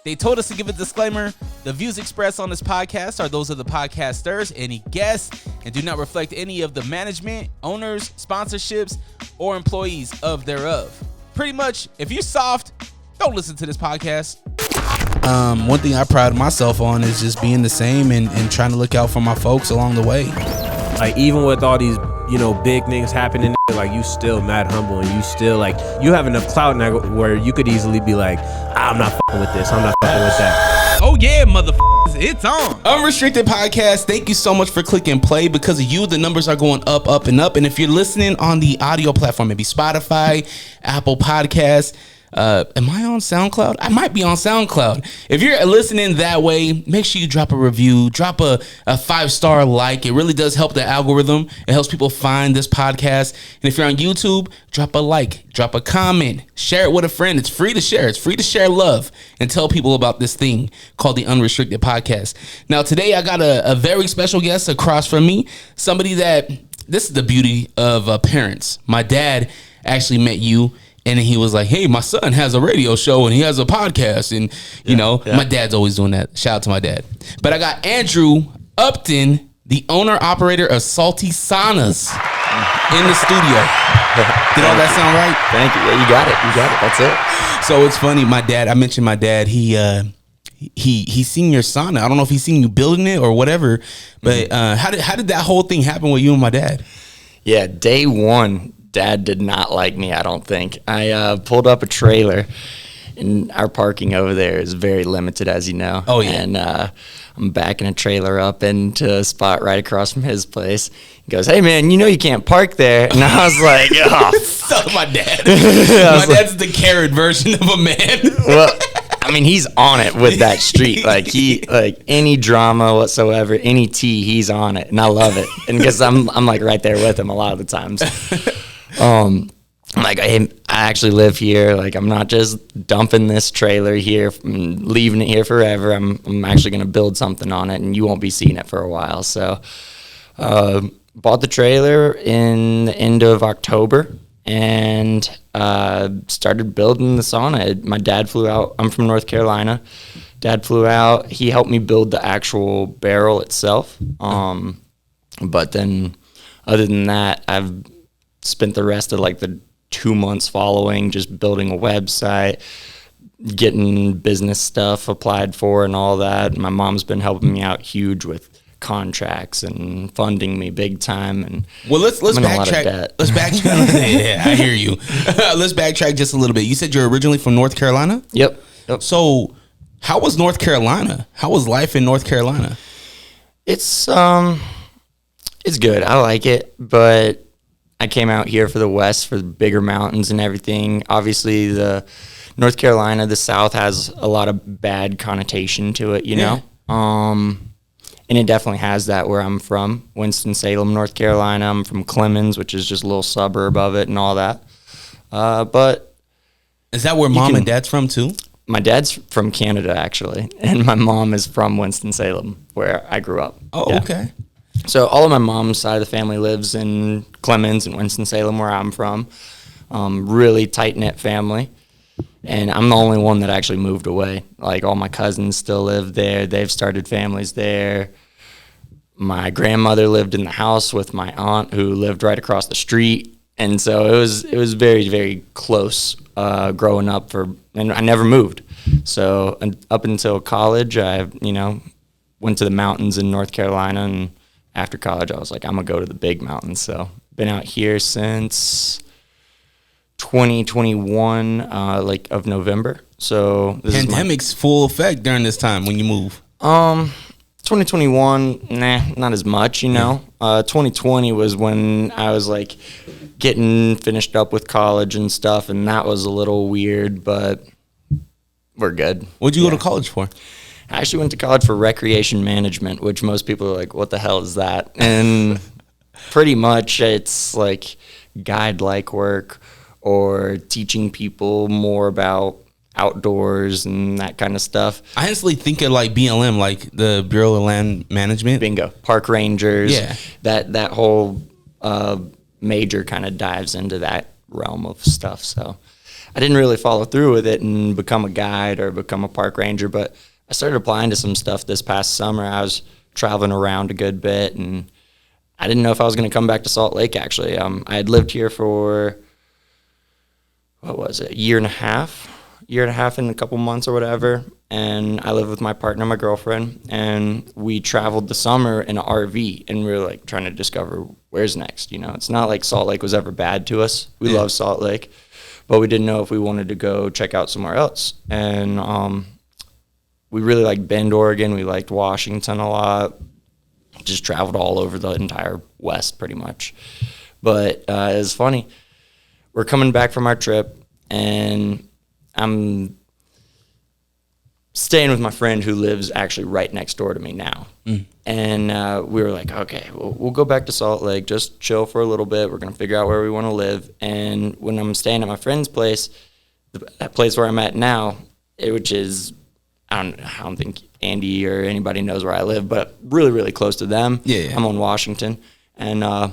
They told us to give a disclaimer. The views expressed on this podcast are those of the podcasters, any guests, and do not reflect any of the management, owners, sponsorships, or employees of thereof. Pretty much, if you're soft, don't listen to this podcast. One thing I pride myself on is just being the same and trying to look out for my folks along the way. Like, even with all these, big things happening, like, you still mad humble, and you still, like, you have enough clout now where you could easily be like, I'm not fucking with this, I'm not fucking with that. Oh yeah, motherfuckers, it's on. Unrestricted Podcast, thank you so much for clicking play. Because of you, the numbers are going up, up, and up. And if you're listening on the audio platform, maybe Spotify, Apple Podcasts, am I on SoundCloud? I might be on SoundCloud. If you're listening that way, make sure you drop a review, drop a 5-star like. It really does help the algorithm. It helps people find this podcast. And if you're on YouTube, drop a like, drop a comment, share it with a friend. It's free to share. It's free to share love and tell people about this thing called the Unrestricted Podcast. Now, today I got a very special guest across from me. Somebody that, this is the beauty of parents. My dad actually met you. And then he was like, hey, my son has a radio show and he has a podcast. And, my dad's always doing that. Shout out to my dad. But I got Andrew Upton, the owner-operator of Salty Saunas, in the studio. Did all that sound right? Thank you. Yeah, you got it. That's it. So it's funny. I mentioned my dad. He's seen your sauna. I don't know if he's seen you building it or whatever. But how did that whole thing happen with you and my dad? Yeah, day one, Dad did not like me, I don't think. I pulled up a trailer, and our parking over there is very limited, as you know. Oh, yeah. And I'm backing a trailer up into a spot right across from his place. He goes, hey, man, you can't park there. And I was like, oh, fuck my dad. My dad's the carrot version of a man. Well, I mean, he's on it with that street. Like, any drama whatsoever, any tea, he's on it. And I love it. And because I'm like right there with him a lot of the times. I'm like, hey, I actually live here. Like, I'm not just dumping this trailer here and leaving it here forever. I'm actually going to build something on it, and you won't be seeing it for a while. So, bought the trailer in the end of October and started building the sauna. My dad flew out. I'm from North Carolina. Dad flew out. He helped me build the actual barrel itself. But then, other than that, I've spent the rest of like the 2 months following just building a website, getting business stuff applied for and all that. My mom's been helping me out huge with contracts and funding me big time. And well, let's backtrack. Let's backtrack. Yeah, I hear you. Let's backtrack just a little bit. You said you're originally from North Carolina? Yep. So how was North Carolina? How was life in North Carolina? It's good. I like it, but I came out here for the West, for the bigger mountains and everything. Obviously, the North Carolina, the South has a lot of bad connotation to it, you know? And it definitely has that where I'm from, Winston-Salem, North Carolina. I'm from Clemens, which is just a little suburb of it and all that. But is that where mom and dad's from too? My dad's from Canada, actually, and my mom is from Winston-Salem, where I grew up. Oh, yeah. Okay. So all of my mom's side of the family lives in Clemens and Winston-Salem, where I'm from. Really tight-knit family. And I'm the only one that actually moved away. Like, all my cousins still live there. They've started families there. My grandmother lived in the house with my aunt, who lived right across the street. And so it was very, very close growing up. And I never moved. So up until college, I went to the mountains in North Carolina, and after college, I was like, I'm going to go to the big mountains. So been out here since 2021, of November. So this pandemic's full effect during this time when you move. 2021, not as much, 2020 was when I was like getting finished up with college and stuff, and that was a little weird, but we're good. What'd you go to college for? I actually went to college for recreation management, which most people are like, what the hell is that? And pretty much it's like guide-like work or teaching people more about outdoors and that kind of stuff. I instantly think of like BLM, like the Bureau of Land Management. Bingo. Park rangers. Yeah. That whole major kind of dives into that realm of stuff. So I didn't really follow through with it and become a guide or become a park ranger, but I started applying to some stuff this past summer. I was traveling around a good bit, and I didn't know if I was going to come back to Salt Lake, actually. I had lived here for, what was it, year and a half and a couple months or whatever, and I lived with my partner, my girlfriend, and we traveled the summer in an RV, and we were like trying to discover where's next. You know, it's not like Salt Lake was ever bad to us. We love Salt Lake, but we didn't know if we wanted to go check out somewhere else. And we really liked Bend, Oregon. We liked Washington a lot. Just traveled all over the entire West pretty much. But it was funny. We're coming back from our trip, and I'm staying with my friend who lives actually right next door to me now. And we were like, okay, we'll go back to Salt Lake, just chill for a little bit. We're going to figure out where we want to live. And when I'm staying at my friend's place, that place where I'm at now, which is, I don't think Andy or anybody knows where I live, but really, really close to them. Yeah. I'm on Washington. And I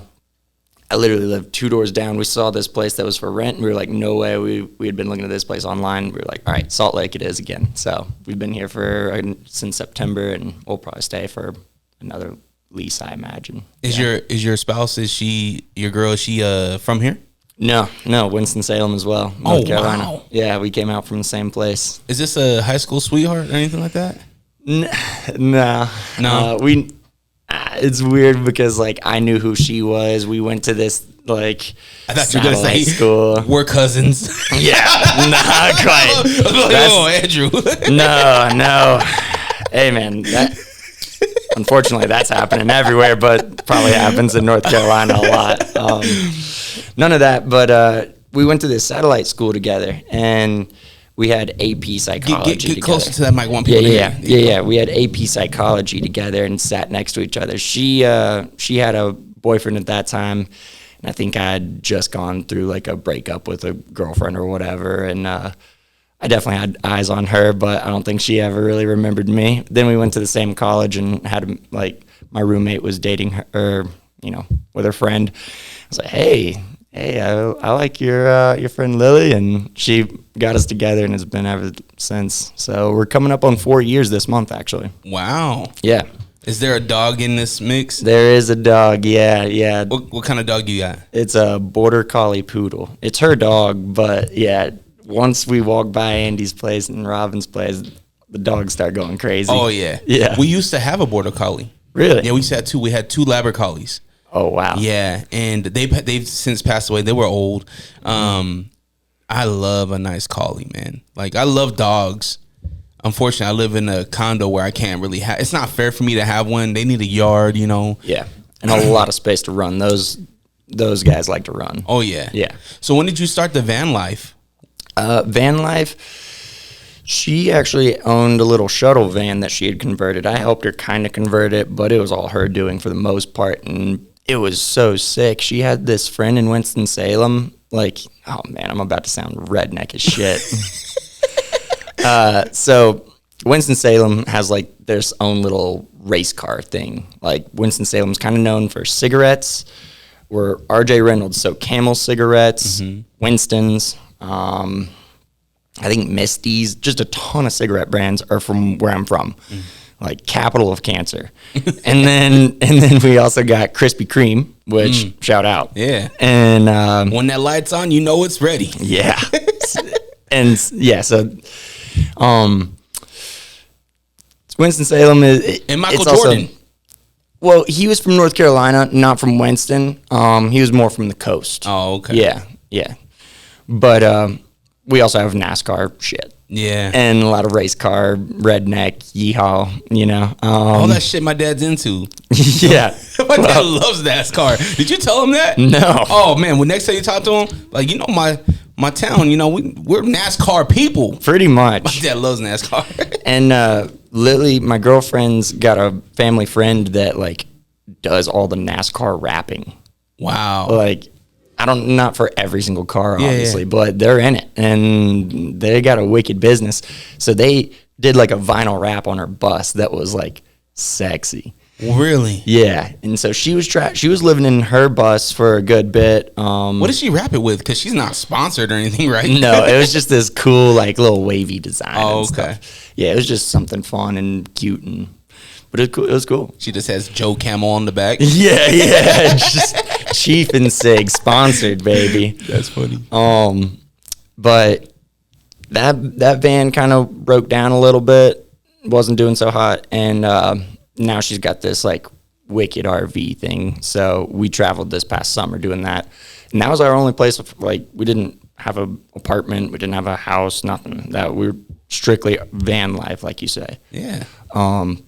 literally lived 2 doors down. We saw this place that was for rent, and we were like, no way. We had been looking at this place online. We were like, all right, Salt Lake it is again. So we've been here since September, and we'll probably stay for another lease, I imagine. Is your spouse, your girl, is she from here? No, Winston-Salem as well, North Carolina. Wow. Yeah, we came out from the same place. Is this a high school sweetheart or anything like that? No. It's weird because, like, I knew who she was. We went to this, like, I thought you were going to say school. We're cousins. Yeah, not quite. Andrew. No. Hey, man, unfortunately, that's happening everywhere, but probably happens in North Carolina a lot. None of that, but we went to this satellite school together, and we had AP psychology Get together. closer to that mic. One people Yeah. We had AP psychology together and sat next to each other. She had a boyfriend at that time, and I think I had just gone through like a breakup with a girlfriend or whatever, and I definitely had eyes on her, but I don't think she ever really remembered me. Then we went to the same college and had my roommate was dating her, or, with her friend. I was like, hey, I like your friend Lily, and she got us together, and it's been ever since. So we're coming up on 4 years this month, actually. Wow. Yeah. Is there a dog in this mix? There is a dog, yeah. What kind of dog you got? It's a border collie poodle. It's her dog, but yeah, once we walk by Andy's place and Robin's place, the dogs start going crazy. Oh, yeah. Yeah. We used to have a border collie. Really? Yeah, we used to have two. We had 2 Labrador collies. Oh, wow. Yeah, and they've since passed away. They were old. I love a nice collie, man. Like, I love dogs. Unfortunately, I live in a condo where I can't really have. It's not fair for me to have one. They need a yard, Yeah, and a lot of space to run. Those guys like to run. Oh yeah, yeah. So when did you start the van life? Van life. She actually owned a little shuttle van that she had converted. I helped her kind of convert it, but it was all her doing for the most part, and it was so sick. She had this friend in Winston-Salem. Like, oh man, I'm about to sound redneck as shit. So Winston-Salem has like their own little race car thing. Like, Winston-Salem's kind of known for cigarettes. We're RJ Reynolds, so Camel cigarettes, Winston's, I think Misty's, just a ton of cigarette brands are from where I'm from. Like, capital of cancer. and then we also got Krispy Kreme, which shout out. Yeah. And when that light's on, you know it's ready. Yeah. And yeah, so Winston-Salem is And Michael it's Jordan. Also, well, he was from North Carolina, not from Winston. He was more from the coast. Oh, okay. Yeah. But we also have NASCAR shit. Yeah. And a lot of race car, redneck, yeehaw, All that shit my dad's into. Yeah. My dad loves NASCAR. Did you tell him that? No. Oh, man. When next time you talk to him, like, my town, we're NASCAR people. Pretty much. My dad loves NASCAR. And Lily, my girlfriend's got a family friend that, like, does all the NASCAR rapping. Wow. Like, not for every single car, obviously, but they're in it, and they got a wicked business. So they did like a vinyl wrap on her bus that was like sexy. Really? Yeah, and so she was living in her bus for a good bit. What did she wrap it with? Because she's not sponsored or anything, right? No, it was just this cool, like, little wavy design. Oh, and okay. stuff. Yeah, it was just something fun and cute, but it was cool. She just has Joe Camel on the back. Yeah, just Chief and Sig sponsored, baby. That's funny. But that van kind of broke down a little bit. Wasn't doing so hot, and now she's got this like wicked RV thing. So we traveled this past summer doing that, and that was our only place. Like, we didn't have an apartment, we didn't have a house, nothing. That we were strictly van life, like you say. Yeah. And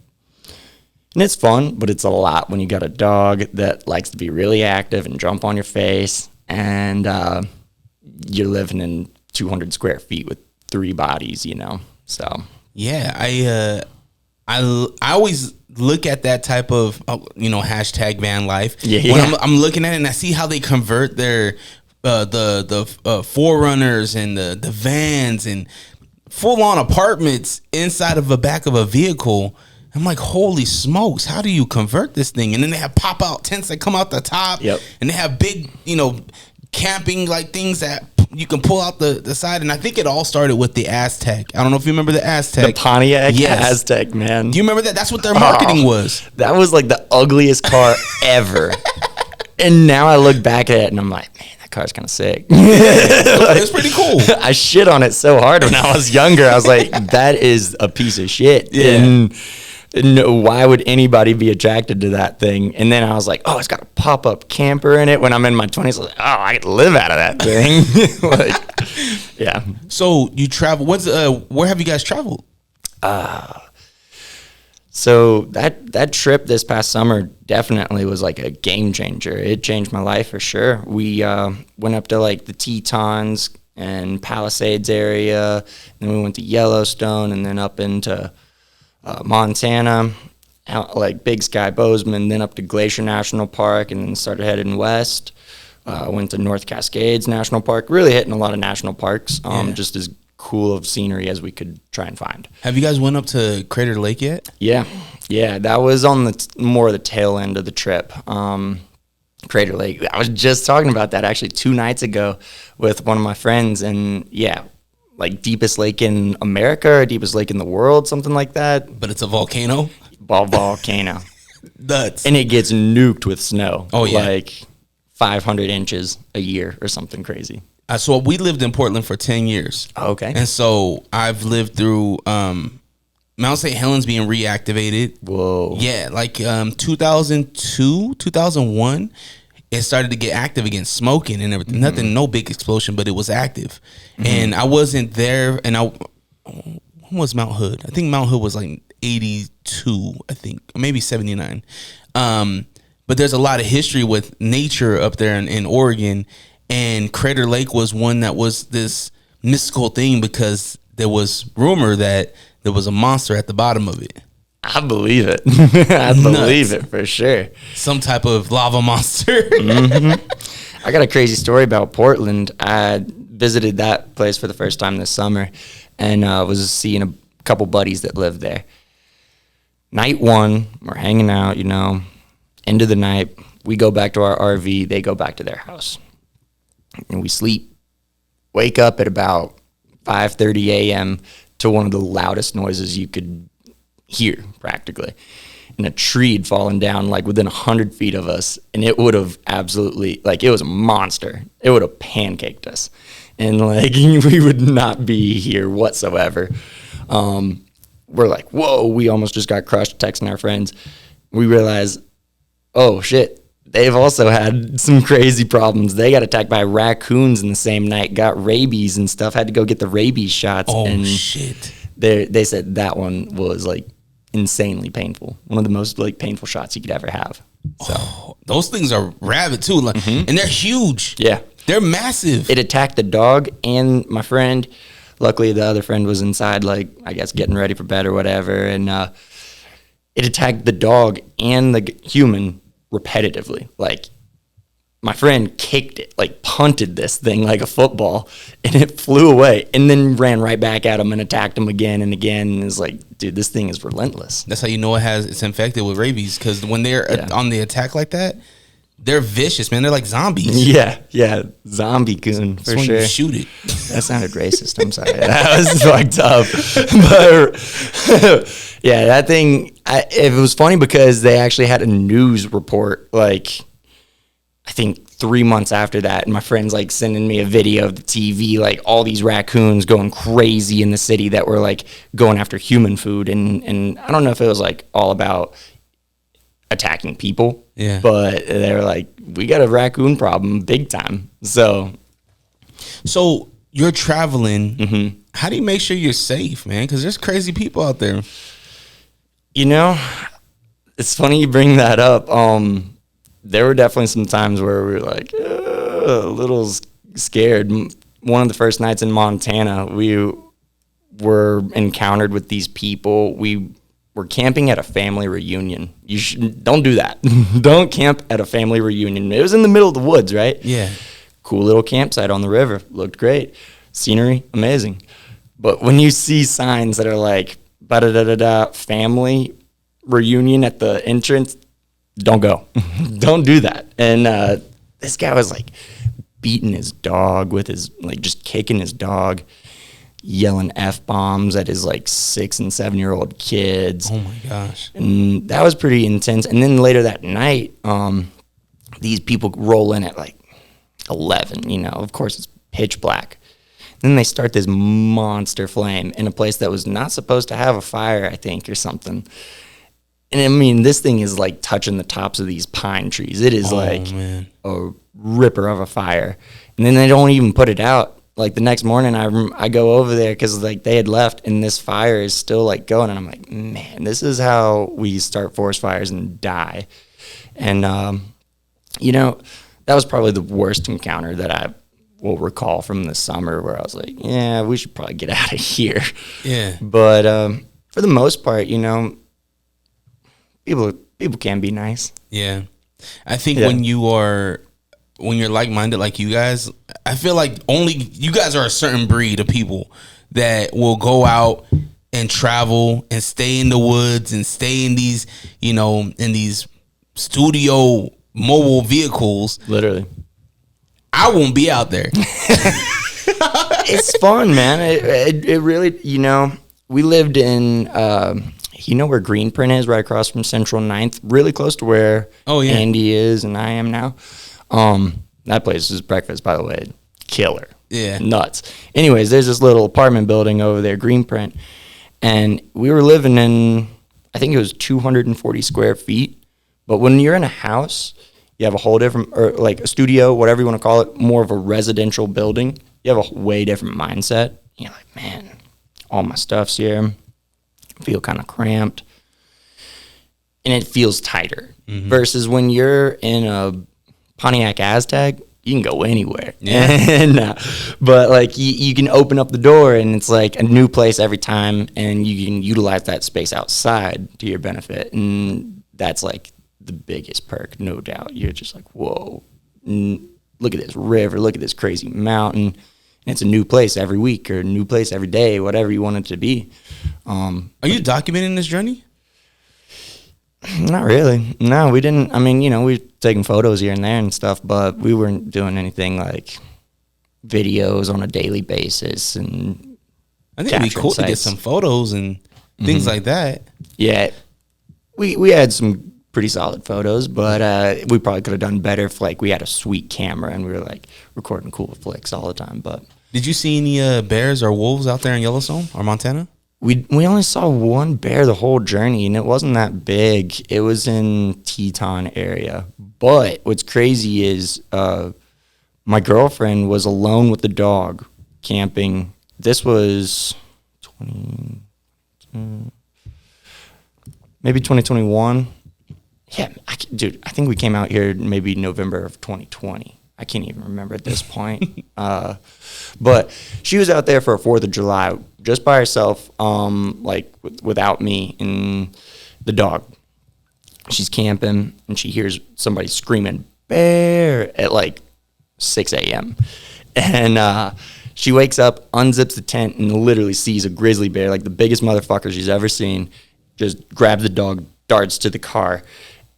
it's fun, but it's a lot when you got a dog that likes to be really active and jump on your face, and you're living in 200 square feet with 3 bodies, so. Yeah, I always look at that type of hashtag van life. Yeah. When I'm looking at it and I see how they convert their the Forerunners and the vans and full on apartments inside of the back of a vehicle. I'm like, holy smokes, how do you convert this thing? And then they have pop out tents that come out the top. Yep. And they have big, camping like things that you can pull out the side. And I think it all started with the Aztec. I don't know if you remember the Aztec. The Pontiac Yes. Aztec, man. Do you remember that? That's what their marketing was. That was like the ugliest car ever. And now I look back at it and I'm like, man, that car's kind of sick. It's pretty cool. I shit on it so hard when I was younger. I was like, that is a piece of shit. Yeah. And why would anybody be attracted to that thing? And then I was like, oh, it's got a pop-up camper in it. When I'm in my 20s, I was like, oh, I could live out of that thing. Yeah. So you travel. Where have you guys traveled? So that trip this past summer definitely was like a game changer. It changed my life for sure. We went up to like the Tetons and Palisades area, then we went to Yellowstone, and then up into Montana, out like Big Sky, Bozeman, then up to Glacier National Park, and then started heading west. Went to North Cascades National Park, really hitting a lot of national parks, just as cool of scenery as we could try and find. Have you guys went up to Crater Lake yet? Yeah, that was on the more of the tail end of the trip. Crater Lake, I was just talking about that actually 2 nights ago with one of my friends, and yeah, like deepest lake in America or deepest lake in the world, something like that. But it's a volcano? Volcano. Nuts. And it gets nuked with snow. Oh, yeah. Like 500 inches a year or something crazy. So we lived in Portland for 10 years. Okay. And so I've lived through Mount St. Helens being reactivated. Whoa. Yeah, like 2002, 2001. It started to get active again, smoking and everything. Nothing, no big explosion, but it was active. And I wasn't there. And when was Mount Hood? I think Mount Hood was like 82, I think, or maybe 79. But there's a lot of history with nature up there in Oregon. And Crater Lake was one that was this mystical thing because there was rumor that there was a monster at the bottom of it. I believe it. I believe it for sure. Some type of lava monster. I got a crazy story about Portland. I visited that place for the first time this summer and was seeing a couple buddies that lived there. Night 1, we're hanging out, end of the night. We go back to our RV. They go back to their house. And we sleep. Wake up at about 5:30 a.m. to one of the loudest noises you could hear, practically. And a tree had fallen down like within 100 feet of us, and it would have absolutely, like, it was a monster. It would have pancaked us, and like we would not be here whatsoever. We're like, whoa, we almost just got crushed, texting our friends. We realize, oh shit, they've also had some crazy problems. They got attacked by raccoons in the same night, got rabies and stuff, had to go get the rabies shots. Oh, and shit. They said that one was like insanely painful. One of the most like painful shots you could ever have. So those things are rabid too, like, and they're huge. yeah, They're massive. it attacked the dog and my friend. Luckily, the other friend was inside, like, I guess getting ready for bed or whatever, and it attacked the dog and the human repetitively. Like, my friend kicked it, like punted this thing like a football, and it flew away, and then ran right back at him and attacked him again and again. And it's like, dude, this thing is relentless. That's how you know it's infected with rabies, because when they're on the attack like that, they're vicious, man. They're like zombies. Yeah, zombie goon for when sure. you shoot it. That sounded racist. I'm sorry. That was fucked up. But yeah, that thing. It was funny because they actually had a news report, like I think 3 months after that, and my friend's like sending me a video of the TV, like all these raccoons going crazy in the city that were like going after human food, and I don't know if it was like all about attacking people, but they were like, we got a raccoon problem big time. So you're traveling. How do you make sure you're safe, man? Because there's crazy people out there. You know, it's funny you bring that up. There were definitely some times where we were like a little scared. One of the first nights in Montana, we were encountered with these people. We were camping at a family reunion. Don't do that. Don't camp at a family reunion. It was in the middle of the woods, right? Yeah. Cool little campsite on the river. Looked great. Scenery, amazing. But when you see signs that are like, ba-da-da-da-da, family reunion at the entrance, don't go. Don't do that. And this guy was like beating his dog with his, like just kicking his dog, yelling F-bombs at his like 6 and 7-year-old kids. Oh my gosh. And that was pretty intense. And then later that night, these people roll in at like 11, you know, of course it's pitch black. Then they start this monster flame in a place that was not supposed to have a fire, I think, or something. And I mean, this thing is like touching the tops of these pine trees. It is a ripper of a fire. And then they don't even put it out. Like the next morning, I go over there because like they had left, and this fire is still like going. And I'm like, man, this is how we start forest fires and die. And you know, that was probably the worst encounter that I will recall from the summer, where I was like, yeah, we should probably get out of here. Yeah. But for the most part, you know, people can be nice. Yeah. I think when you're like-minded like you guys, I feel like only you guys are a certain breed of people that will go out and travel and stay in the woods and stay in these, you know, in these studio mobile vehicles. Literally. I won't be out there. It's fun, man. It really, you know, we lived in, you know where Greenprint is, right across from Central 9th, really close to where Andy is and I am now. That place is breakfast, by the way, killer. Yeah. Nuts. Anyways, there's this little apartment building over there, Greenprint, and we were living in, I think it was 240 square feet. But when you're in a house, you have a whole different, or like a studio, whatever you want to call it, more of a residential building. You have a way different mindset. You're like, man, all my stuff's here. I feel kind of cramped. And it feels tighter. Mm-hmm. Versus when you're in a Pontiac Aztec, you can go anywhere. Yeah. And, but like you can open up the door and it's like a new place every time, and you can utilize that space outside to your benefit. And that's like the biggest perk, no doubt. You're just like, whoa, look at this river, look at this crazy mountain. And it's a new place every week or a new place every day, whatever you want it to be. Are you documenting this journey? Not really. No, we didn't. I mean, you know, we were taking photos here and there and stuff, but we weren't doing anything like videos on a daily basis. And I think it'd be cool to get some photos and things like that. Yeah. We had some pretty solid photos, but we probably could have done better if like we had a sweet camera and we were like recording cool flicks all the time. But did you see any bears or wolves out there in Yellowstone or Montana? We only saw one bear the whole journey, and it wasn't that big. It was in Teton area. But what's crazy is my girlfriend was alone with the dog camping. This was maybe 2021. Yeah, dude, I think we came out here maybe November of 2020. I can't even remember at this point. But she was out there for a 4th of July just by herself, like without me and the dog. She's camping and she hears somebody screaming, bear at like 6 a.m. And she wakes up, unzips the tent, and literally sees a grizzly bear, like the biggest motherfucker she's ever seen, just grabs the dog, darts to the car,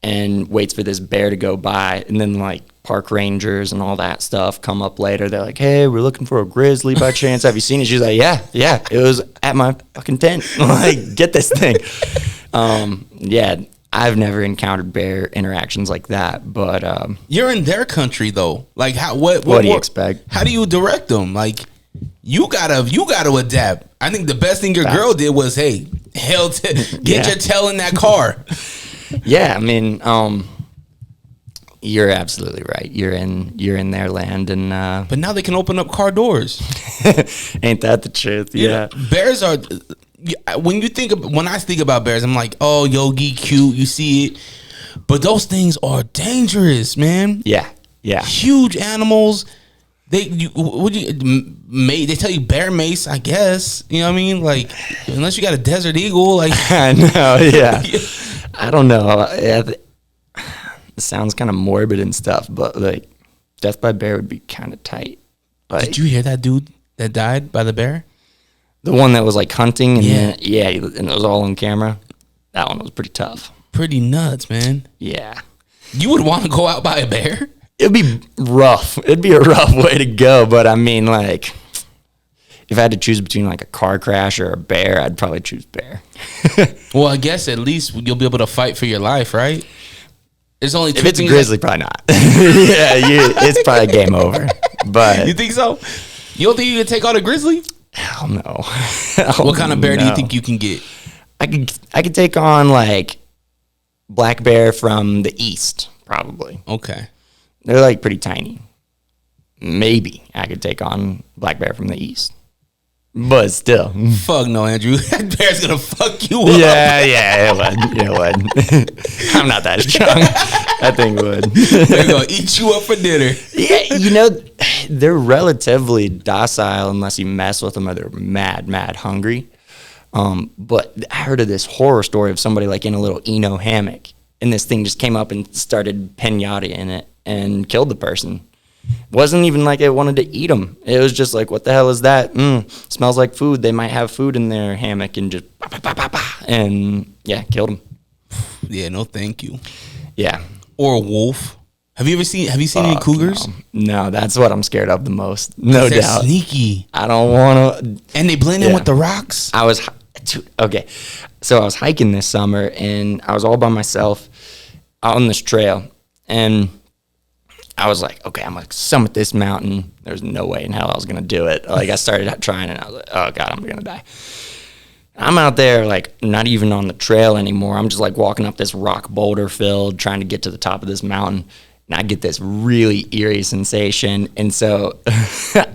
and waits for this bear to go by. And then, like, park rangers and all that stuff come up later. They're like, hey, we're looking for a grizzly by chance. Have you seen it? She's like, yeah, it was at my fucking tent. Like, get this thing. Yeah, I've never encountered bear interactions like that, but You're in their country though. Like, how? What do you expect? How do you direct them? Like, you gotta adapt. I think the best thing your girl did was, hey, get your tail in that car. Yeah, I mean, you're absolutely right. You're in their land, and But now they can open up car doors. ain't that the truth? Yeah. Bears are. When I think about bears, I'm like, oh, Yogi, cute. You see it, but those things are dangerous, man. Yeah. Huge animals. They tell you bear mace, I guess. You know what I mean? Like, unless you got a desert eagle, like I know. Yeah. I don't know. It sounds kind of morbid and stuff, but like, death by bear would be kind of tight. Like, did you hear that dude that died by the bear? The one that was like hunting, and and it was all on camera. That one was pretty tough. Pretty nuts, man. Yeah. You would want to go out by a bear? It'd be rough. It'd be a rough way to go, but I mean, like, if I had to choose between like a car crash or a bear, I'd probably choose bear. Well, I guess at least you'll be able to fight for your life, right? There's only two If it's a things grizzly, probably not. It's probably game over. But you think so? You don't think you can take on a grizzly? hell no. What kind of bear do you think you can get? I could take on like black bear from the east, probably. Okay. They're like pretty tiny. Maybe I could take on black bear from the east. But still. Fuck no, Andrew. That bear's gonna fuck you up. Yeah, it would. I'm not that strong. That thing would. They're gonna eat you up for dinner. Yeah, they're relatively docile unless you mess with them, or they're mad hungry. But I heard of this horror story of somebody like in a little Eno hammock, and this thing just came up and started pinata in it and killed the person. Wasn't even like it wanted to eat them. It was just like, what the hell is that? Smells like food. They might have food in their hammock, and just and killed them. Yeah, no, thank you. Yeah. Or a wolf. Have you seen any cougars? No, that's what I'm scared of the most. No They're doubt. sneaky. I don't want to. And they blend in with the rocks. Okay. So I was hiking this summer, and I was all by myself out on this trail, and I was like, okay, I'm going to summit this mountain. There's no way in hell I was going to do it. Like, I started trying, and I was like, oh, God, I'm going to die. I'm out there, like, not even on the trail anymore. I'm just, like, walking up this rock boulder field, trying to get to the top of this mountain. And I get this really eerie sensation. And so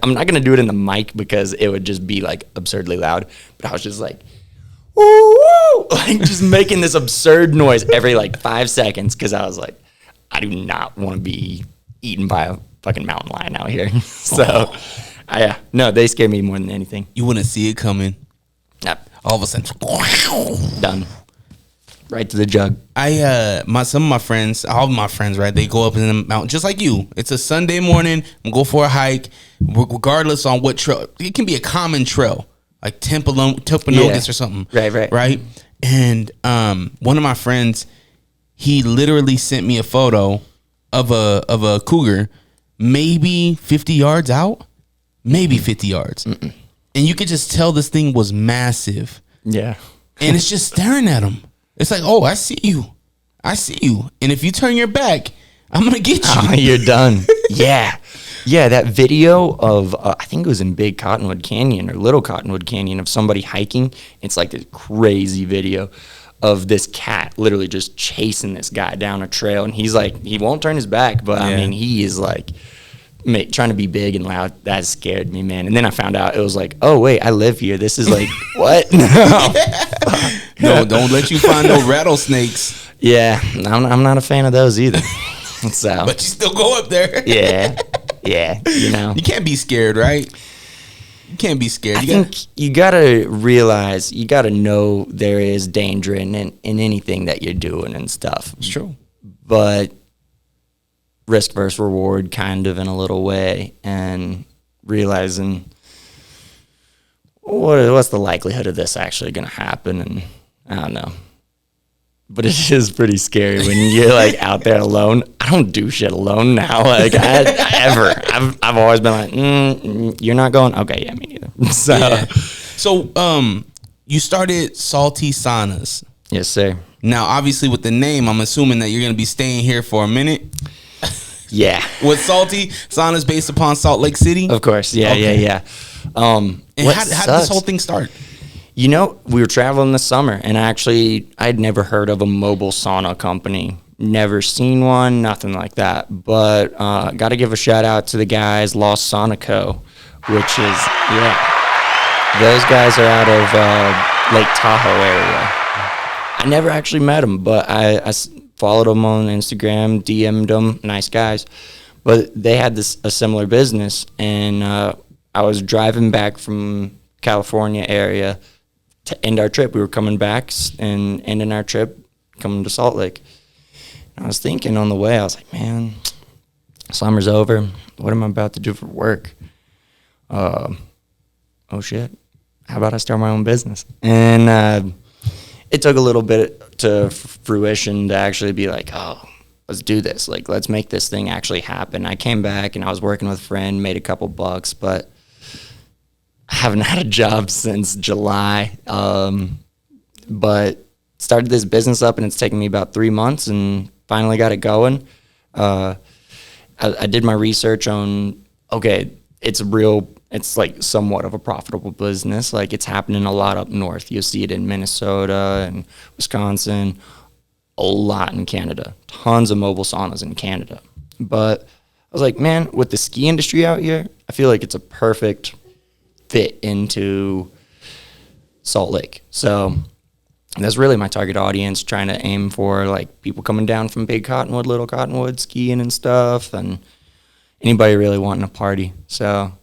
I'm not going to do it in the mic because it would just be, like, absurdly loud. But I was just like, woo, woo, like, just making this absurd noise every, like, 5 seconds because I was like, I do not want to be eaten by a fucking mountain lion out here. So, no, they scare me more than anything. You wouldn't see it coming. Yep. All of a sudden, Done. Right to the jug. Some of my friends, all of my friends, right? They go up in the mountain just like you. It's a Sunday morning. I'm go for a hike, regardless on what trail. It can be a common trail, like Timpanogos or something. Right. And one of my friends, he literally sent me a photo of a cougar, maybe 50 yards out, maybe 50 yards. And you could just tell this thing was massive. Yeah. And it's just staring at him. It's like, oh, I see you. And if you turn your back, I'm going to get you. Oh, you're done. Yeah. Yeah, that video of, I think it was in Big Cottonwood Canyon or Little Cottonwood Canyon, of somebody hiking. It's like this crazy video of this cat literally just chasing this guy down a trail. And he's like, he won't turn his back, but I mean, he is like trying to be big and loud. That scared me, man. And then I found out it was like, oh, wait, I live here. This is like, what? No, don't let you find no rattlesnakes. Yeah, I'm not a fan of those either. So, but you still go up there. Yeah, you know. You can't be scared, right? You can't be scared. I think you gotta realize, you gotta know there is danger in anything that you're doing and stuff. It's true. But risk versus reward kind of in a little way, and realizing what's the likelihood of this actually going to happen. And I don't know, but it is pretty scary when you're like out there alone. I don't do shit alone now. Like I've always been like, you're not going. Okay. Yeah, me neither. So you started Salty Saunas. Yes, sir. Now, obviously with the name, I'm assuming that you're going to be staying here for a minute. Yeah. With Salty Saunas based upon Salt Lake City? Of course. Yeah, Okay. yeah. And how did this whole thing start? You know, we were traveling this summer, and I'd never heard of a mobile sauna company. Never seen one, nothing like that. But got to give a shout out to the guys, Lost Sauna Co., which is, those guys are out of Lake Tahoe area. I never actually met them, but I followed them on Instagram, DM'd them, nice guys. But they had a similar business, and I was driving back from California area to end our trip. We were coming back and ending our trip, coming to Salt Lake. And I was thinking on the way, I was like, man, summer's over. What am I about to do for work? Oh shit. How about I start my own business? And it took a little bit to fruition to actually be like, oh, let's do this. Like, let's make this thing actually happen. I came back and I was working with a friend, made a couple bucks, but I haven't had a job since July. But started this business up, and it's taken me about 3 months, and finally got it going. I did my research on, okay, it's like somewhat of a profitable business. Like, it's happening a lot up north. You'll see it in Minnesota and Wisconsin, a lot in Canada, tons of mobile saunas in Canada. But I was like, man, with the ski industry out here, I feel like it's a perfect fit into Salt Lake. So that's really my target audience, trying to aim for like people coming down from Big Cottonwood, Little Cottonwood, skiing and stuff, and anybody really wanting a party. So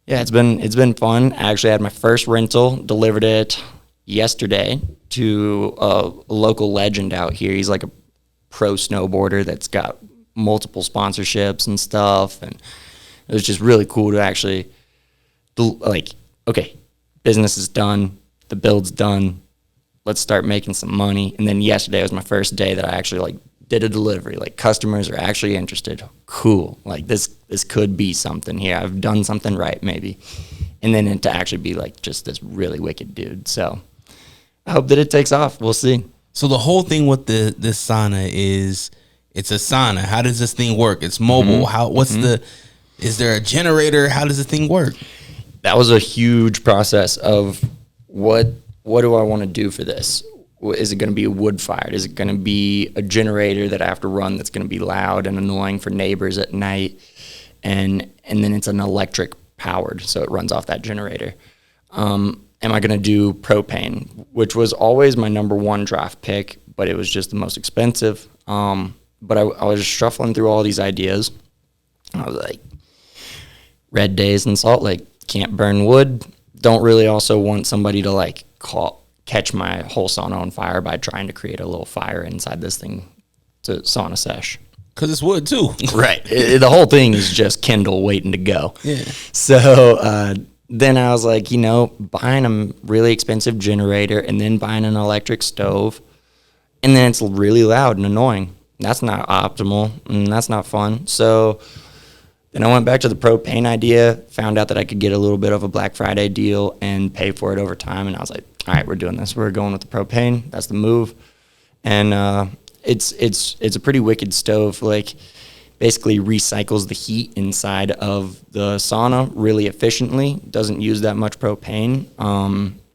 yeah, it's been fun. I actually had my first rental, delivered it yesterday to a local legend out here. He's like a pro snowboarder that's got multiple sponsorships and stuff, and it was just really cool to actually like, okay, business is done, the build's done, let's start making some money. And then yesterday was my first day that I actually like did a delivery. Like, customers are actually interested. Cool. Like, this could be something here. I've done something right, maybe. And then to actually be like just this really wicked dude. So I hope that it takes off. We'll see. So the whole thing with this sauna is, it's a sauna. How does this thing work? It's mobile. Is there a generator? How does the thing work? That was a huge process of what do I want to do for this? Is it going to be wood fired? Is it going to be a generator that I have to run that's going to be loud and annoying for neighbors at night? And then it's an electric powered, so it runs off that generator. Am I going to do propane, which was always my number one draft pick, but it was just the most expensive. But I was shuffling through all these ideas. I was like, red days in Salt Lake, can't burn wood. Don't really also want somebody to like catch my whole sauna on fire by trying to create a little fire inside this thing to sauna sesh. Because it's wood too. Right. The whole thing is just kindle waiting to go. Yeah. So then I was like, buying a really expensive generator and then buying an electric stove, and then it's really loud and annoying. That's not optimal, and that's not fun. So then I went back to the propane idea, found out that I could get a little bit of a Black Friday deal and pay for it over time. And I was like, all right, we're doing this. We're going with the propane. That's the move. And it's a pretty wicked stove. Like, basically recycles the heat inside of the sauna really efficiently. Doesn't use that much propane.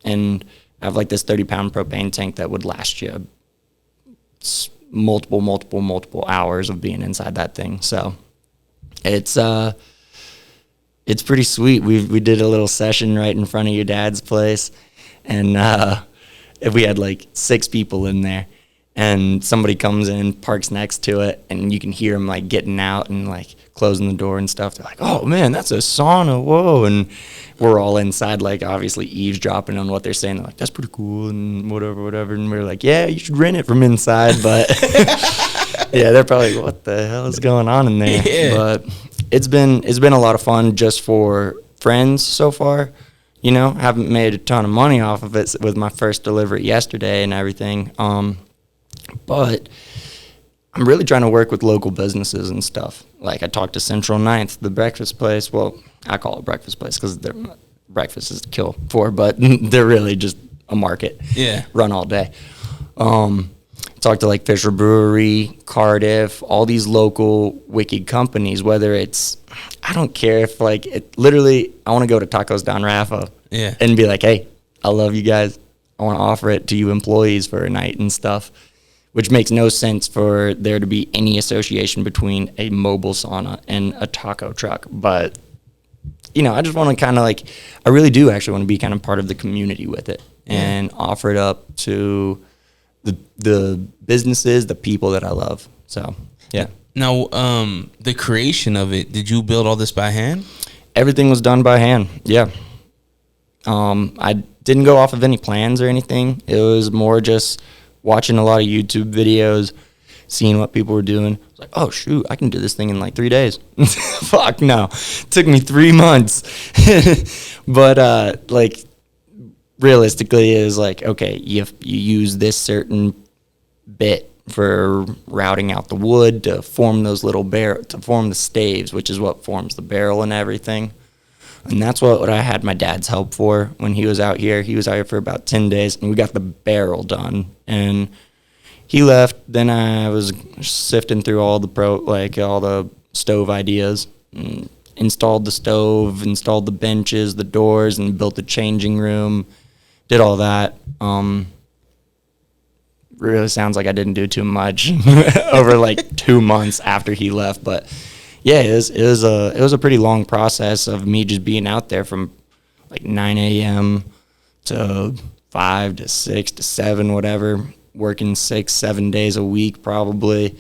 And I have like this 30-pound propane tank that would last you multiple hours of being inside that thing. So it's pretty sweet. We did a little session right in front of your dad's place, and we had like 6 people in there, and somebody comes in, parks next to it, and you can hear them like getting out and like closing the door and stuff. They're like, oh man, that's a sauna, whoa. And we're all inside, like obviously eavesdropping on what they're saying. They're like, that's pretty cool and whatever. And we're like, yeah, you should rent it from inside. But Yeah, they're probably like, what the hell is going on in there? Yeah. But it's been a lot of fun just for friends so far. You know, haven't made a ton of money off of it with my first delivery yesterday and everything. But I'm really trying to work with local businesses and stuff. Like I talked to Central Ninth, the breakfast place. Well, I call it breakfast place because their breakfast is to kill for, but they're really just a market. Yeah. Run all day. Talked to like Fisher Brewery, Cardiff, all these local wicked companies, whether it's, I don't care if like, it literally, I want to go to Tacos Don Rafa Yeah. and be like, hey, I love you guys. I want to offer it to you employees for a night and stuff, which makes no sense for there to be any association between a mobile sauna and a taco truck. But, you know, I just want to kind of like, I really do actually want to be kind of part of the community with it and offer it up to the businesses, the people that I love. So, yeah. Now, the creation of it, did you build all this by hand? Everything was done by hand. Yeah. I didn't go off of any plans or anything. It was more just watching a lot of YouTube videos, seeing what people were doing. I was like, oh, shoot, I can do this thing in like 3 days. Fuck no. It took me 3 months. But, like, realistically, it was like, okay, you use this certain bit for routing out the wood to form those little to form the staves, which is what forms the barrel and everything. And that's what I had my dad's help for when he was out here. He was out here for about 10 days, and we got the barrel done. And he left. Then I was sifting through all the stove ideas. And installed the stove, installed the benches, the doors, and built the changing room. Did all that. Really sounds like I didn't do too much over like 2 months after he left, but yeah, it was a pretty long process of me just being out there from like 9 a.m. to 5 to 6 to 7, whatever, working 6-7 days a week probably.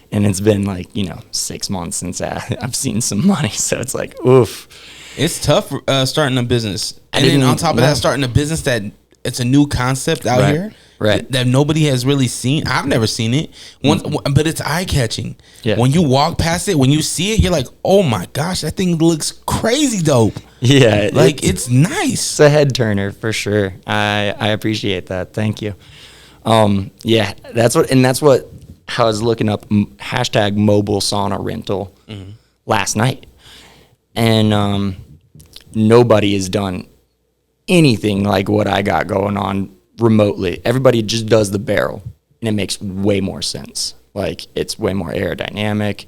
And it's been like, 6 months since I've seen some money. So it's like, oof. It's tough starting a business. And then on top of that, starting a business that it's a new concept out here. Right. That nobody has really seen. I've never seen it. But it's eye-catching. Yeah. When you walk past it, when you see it, you're like, oh my gosh, that thing looks crazy dope. Yeah. Like, it's nice. It's a head turner for sure. I appreciate that. Thank you. Yeah, that's what I was looking up hashtag mobile sauna rental last night. And nobody has done anything like what I got going on remotely. Everybody just does the barrel, and it makes way more sense. Like, it's way more aerodynamic.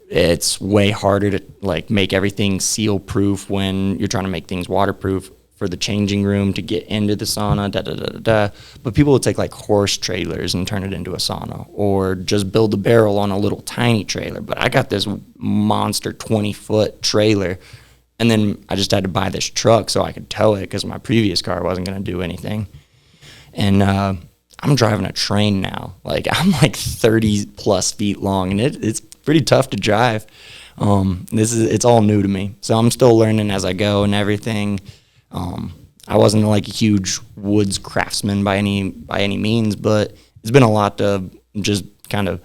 It's way harder to like make everything seal proof when you're trying to make things waterproof for the changing room to get into the sauna, But people will take like horse trailers and turn it into a sauna, or just build the barrel on a little tiny trailer. But I got this monster 20-foot trailer, and then I just had to buy this truck so I could tow it because my previous car wasn't going to do anything. And I'm driving a train now. Like, I'm like 30 plus feet long, and it's pretty tough to drive. It's all new to me, so I'm still learning as I go and everything. I wasn't like a huge woods craftsman by any means, but it's been a lot of just kind of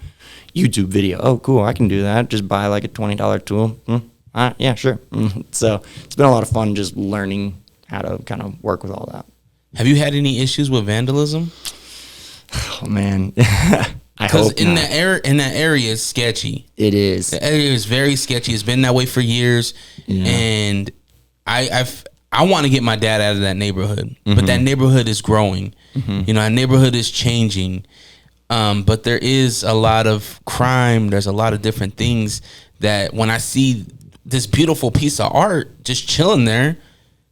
YouTube video. Oh, cool, I can do that. Just buy like a $20 tool. Yeah, sure. So it's been a lot of fun just learning how to kind of work with all that. Have you had any issues with vandalism? Oh man, because in that area is sketchy. It is. The area is very sketchy. It's been that way for years, and I want to get my dad out of that neighborhood, but that neighborhood is growing. That neighborhood is changing, but there is a lot of crime. There's a lot of different things that when I see this beautiful piece of art just chilling there,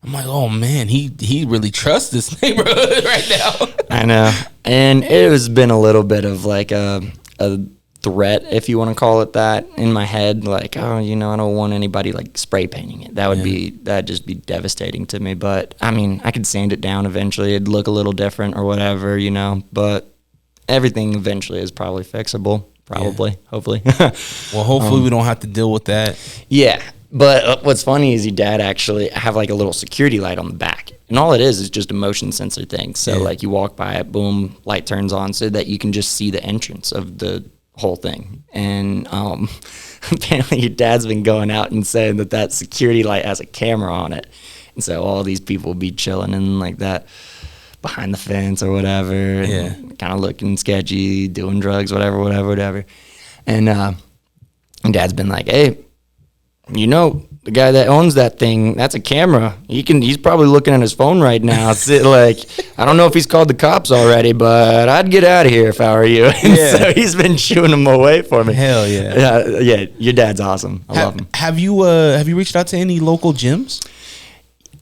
I'm like, oh man, he really trusts this neighborhood right now. I know. And it has been a little bit of like a threat, if you want to call it that, in my head. Like, I don't want anybody like spray painting it. That'd just be devastating to me. But I mean, I could sand it down eventually. It'd look a little different or whatever, but everything eventually is probably fixable. Hopefully. Well, hopefully we don't have to deal with that. Yeah. But what's funny is your dad actually have like a little security light on the back. And all it is just a motion sensor thing. So like you walk by it, boom, light turns on so that you can just see the entrance of the whole thing. And apparently your dad's been going out and saying that security light has a camera on it. And so all these people be chilling and like that behind the fence or whatever, and kind of looking sketchy, doing drugs, whatever. And dad's been like, hey, the guy that owns that thing, that's a camera. He's probably looking at his phone right now. Like, I don't know if he's called the cops already, but I'd get out of here if I were you. And so he's been shooing them away for me. Hell yeah. Yeah, your dad's awesome. I love him. Have you reached out to any local gyms?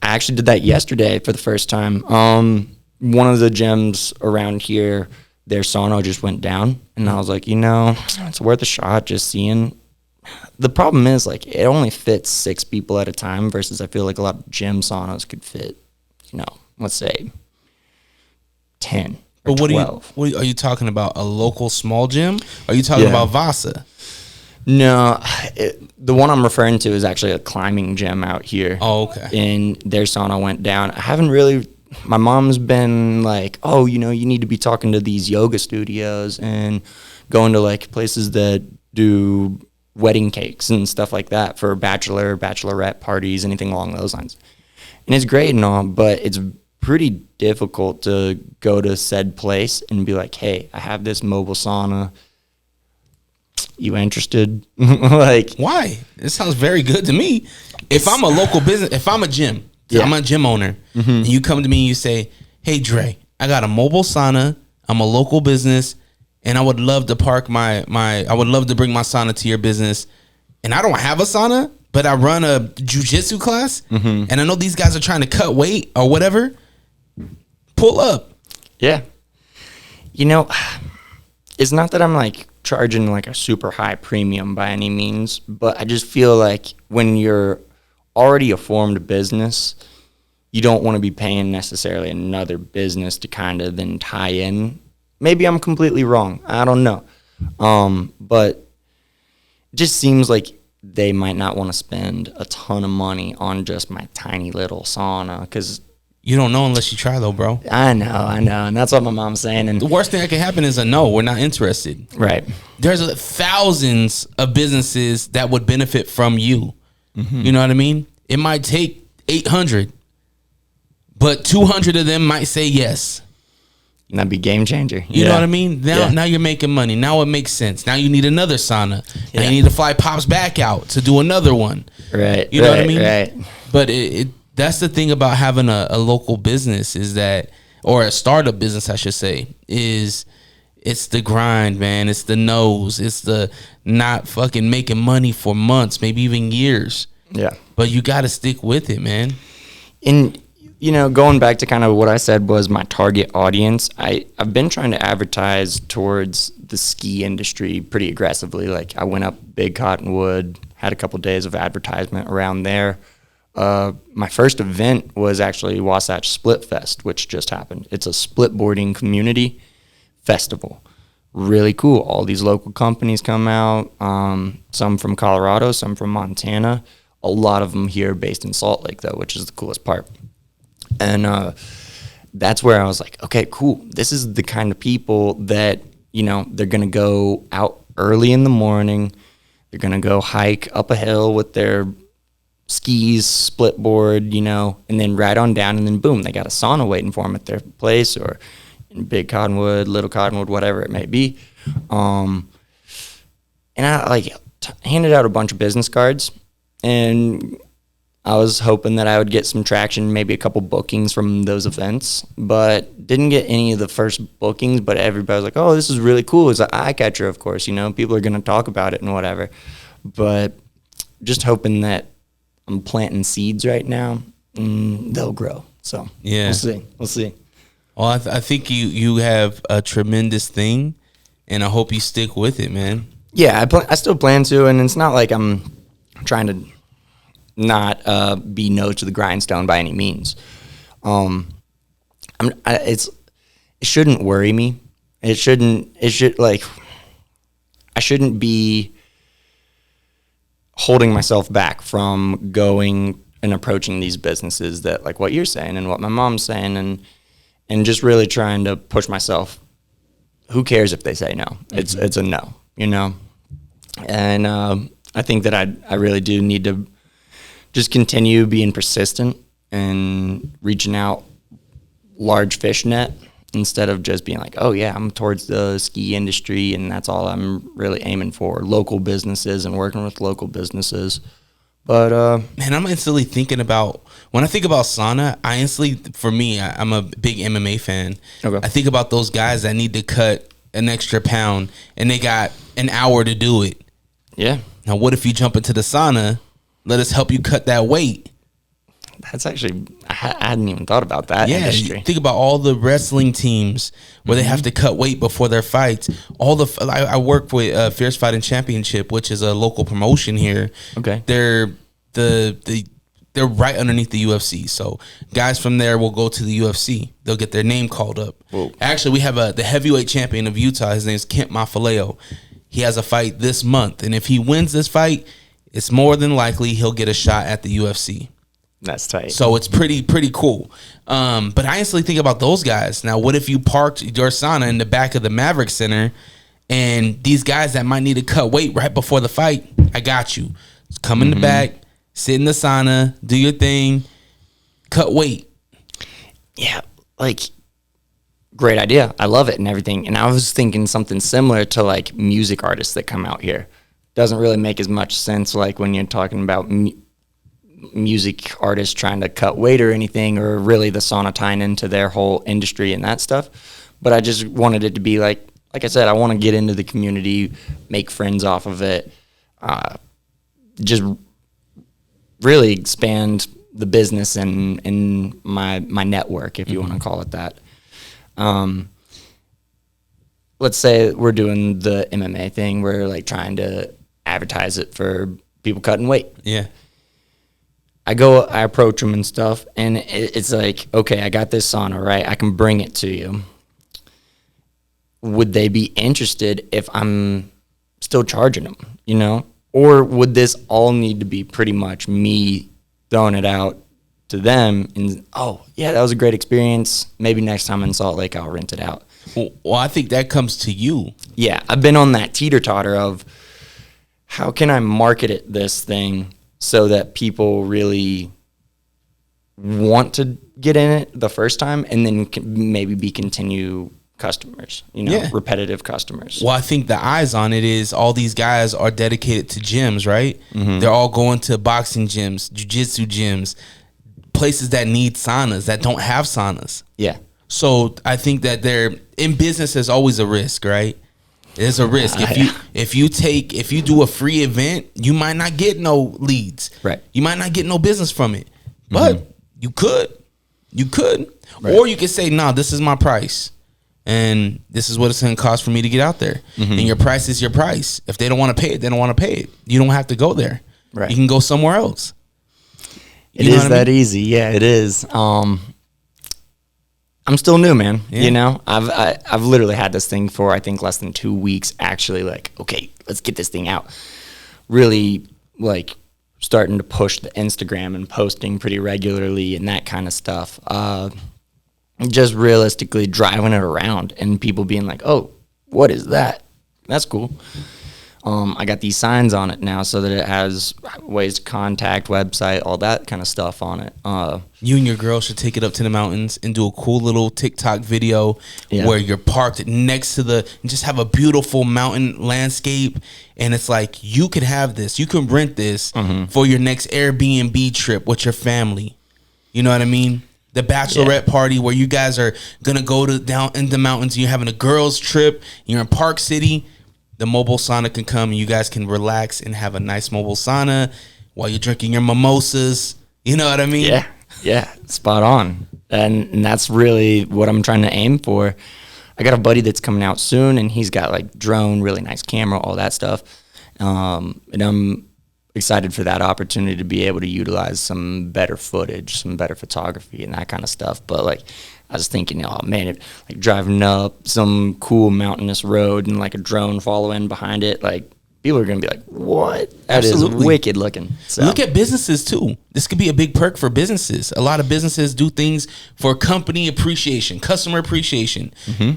I actually did that yesterday for the first time. One of the gyms around here, their sauna just went down, and I was like, it's worth a shot just seeing. The problem is, like, it only fits 6 people at a time versus I feel like a lot of gym saunas could fit, let's say 10 or But 12. What are you talking about? A local small gym? Are you talking about Vasa? No, the one I'm referring to is actually a climbing gym out here. Oh, okay. And their sauna went down. I haven't really. My mom's been like, oh, you need to be talking to these yoga studios and going to like places that do wedding cakes and stuff like that for bachelorette parties, anything along those lines. And it's great and all, but it's pretty difficult to go to said place and be like, hey, I have this mobile sauna. You interested? Like, why? It sounds very good to me. If I'm a local business, if I'm a gym, I'm a gym owner, and you come to me and you say, hey, Dre, I got a mobile sauna. I'm a local business, and I would love to park I would love to bring my sauna to your business. And I don't have a sauna, but I run a jujitsu class, and I know these guys are trying to cut weight or whatever. Pull up. Yeah. It's not that I'm like charging like a super high premium by any means, but I just feel like when you're already a formed business, you don't want to be paying necessarily another business to kind of then tie in. Maybe I'm completely wrong. I don't know. But it just seems like they might not want to spend a ton of money on just my tiny little sauna because You don't know unless you try, though, bro. I know. And that's what my mom's saying. And The worst thing that can happen is a no, we're not interested. right. There's thousands of businesses that would benefit from you. You know what I mean? It might take 800, but 200 of them might say yes. And that'd be game changer. You know what I mean? Now you're making money. Now it makes sense. Now you need another sauna. Now you need to fly Pops back out to do another one. Right. You know what I mean? Right. But that's the thing about having a local business is that, or a startup business, I should say, is it's the grind, man. It's the no's. It's the not fucking making money for months, maybe even years. Yeah. But you got to stick with it, man. And, going back to kind of what I said was my target audience, I've been trying to advertise towards the ski industry pretty aggressively. Like I went up Big Cottonwood, had a couple days of advertisement around there. My first event was actually Wasatch Split Fest, which just happened. It's a split boarding community festival. Really cool. All these local companies come out, some from Colorado, some from Montana. A lot of them here based in Salt Lake, though, which is the coolest part. And that's where I was like, okay, cool. This is the kind of people that, they're going to go out early in the morning. They're going to go hike up a hill with their skis, split board, and then ride on down, and then boom, they got a sauna waiting for them at their place or in Big Cottonwood, Little Cottonwood, whatever it may be. And I handed out a bunch of business cards, and I was hoping that I would get some traction, maybe a couple bookings from those events, but didn't get any of the first bookings. But everybody was like, oh, this is really cool. It's an eye catcher, of course, people are going to talk about it and whatever. But just hoping that I'm planting seeds right now, they'll grow. So Yeah. We'll see. Well, I think you have a tremendous thing, and I hope you stick with it, man. Yeah, I still plan to, and it's not like I'm trying to not be nose to the grindstone by any means. It shouldn't worry me. I shouldn't be holding myself back from going and approaching these businesses that, like what you're saying and what my mom's saying, and just really trying to push myself. Who cares if they say no? It's a no. you know. And I think that I really do need to just continue being persistent and reaching out large fish net instead of just being like, oh yeah, I'm towards the ski industry and that's all I'm really aiming for, local businesses and working with local businesses. But man, I'm instantly thinking about, when I think about sauna, I instantly, for me, I'm a big MMA fan. Okay. I think about those guys that need to cut an extra pound and they got an hour to do it. yeah, Now, what if you jump into the sauna? Let us help you cut that weight. that's actually, I hadn't even thought about that industry. Think about all the wrestling teams where they have to cut weight before their fights. I work with Fierce Fighting Championship, which is a local promotion here. Okay. They're right underneath the UFC. So guys from there will go to the UFC. They'll get their name called up. Whoa. Actually, we have the heavyweight champion of Utah. His name is Kent Mafaleo. He has a fight this month, and if he wins this fight, it's more than likely he'll get a shot at the UFC. That's tight. So it's pretty cool. But I instantly think about those guys. Now, what if you parked your sauna in the back of the Maverick Center, and these guys that might need to cut weight right before the fight, I got you. Come in the back, sit in the sauna, do your thing, cut weight. Yeah, like, great idea. I love it and everything. And I was thinking something similar to like music artists that come out here. Doesn't really make as much sense like when you're talking about music artists trying to cut weight or anything, or really the sauna tying into their whole industry and that stuff. But I just wanted it to be like I said, I want to get into the community, make friends off of it, just really expand the business and my network, if you want to call it that. Let's say we're doing the MMA thing. We're like trying to advertise it for people cutting weight. Yeah. I approach them and stuff, and it's like, okay, I got this sauna, right? I can bring it to you. Would they be interested if I'm still charging them, you know? Or would this all need to be pretty much me throwing it out to them and, oh, yeah, that was a great experience. Maybe next time in Salt Lake, I'll rent it out. Well, I think that comes to you. Yeah, I've been on that teeter-totter of how can I market this thing so that people really want to get in it the first time and then maybe be continue customers, you know, Yeah. repetitive customers. Well, I think the eyes on it is all these guys are dedicated to gyms, right? They're all going to boxing gyms, jiu-jitsu gyms, places that need saunas, that don't have saunas. Yeah. So I think that they're in business. There's always a risk, right? There's a risk. If you do a free event, you might not get no leads. Right. You might not get no business from it. But you could. Right. Or you could say, no, this is my price. And this is what it's going to cost for me to get out there. And your price is your price. If they don't want to pay it, they don't want to pay it. You don't have to go there. Right. You can go somewhere else. It is that easy. Yeah, it is. I'm still new, man. Yeah. You know, I've literally had this thing for I think less than 2 weeks. Actually, like, okay, let's get this thing out. Really, like, starting to push the Instagram and posting pretty regularly and that kind of stuff. Just realistically driving it around and people being like, "Oh, what is that? That's cool." I got these signs on it now so that it has ways to contact, website, all that kind of stuff on it. You and your girl should take it up to the mountains and do a cool little TikTok video where you're parked next to and just have a beautiful mountain landscape. And it's like, you could have this. You can rent this for your next Airbnb trip with your family. You know what I mean? The bachelorette party where you guys are going to go down in the mountains. You're having a girls trip. You're in Park City. The mobile sauna can come and you guys can relax and have a nice mobile sauna while you're drinking your mimosas. You know what I mean? Yeah, spot on. And that's really what I'm trying to aim for. I got a buddy that's coming out soon, and he's got like drone, really nice camera, all that stuff. And I'm excited for that opportunity to be able to utilize some better footage, some better photography and that kind of stuff. But like, I was thinking, oh man, like driving up some cool mountainous road and like a drone following behind it, like people are going to be like, what? That Absolutely. is wicked looking. So. Look at businesses too. This could be a big perk for businesses. A lot of businesses do things for company appreciation, customer appreciation.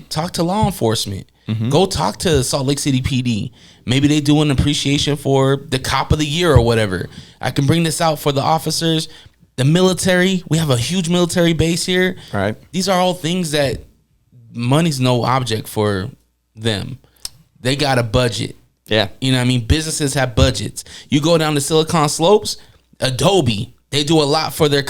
Talk to law enforcement. Go talk to Salt Lake City PD. Maybe they do an appreciation for the cop of the year or whatever. I can bring this out for the officers, the military. We have a huge military base here. Right. These are all things that money's no object for them. They got a budget. Yeah. You know what I mean? Businesses have budgets. You go down to Silicon Slopes, Adobe, they do a lot for their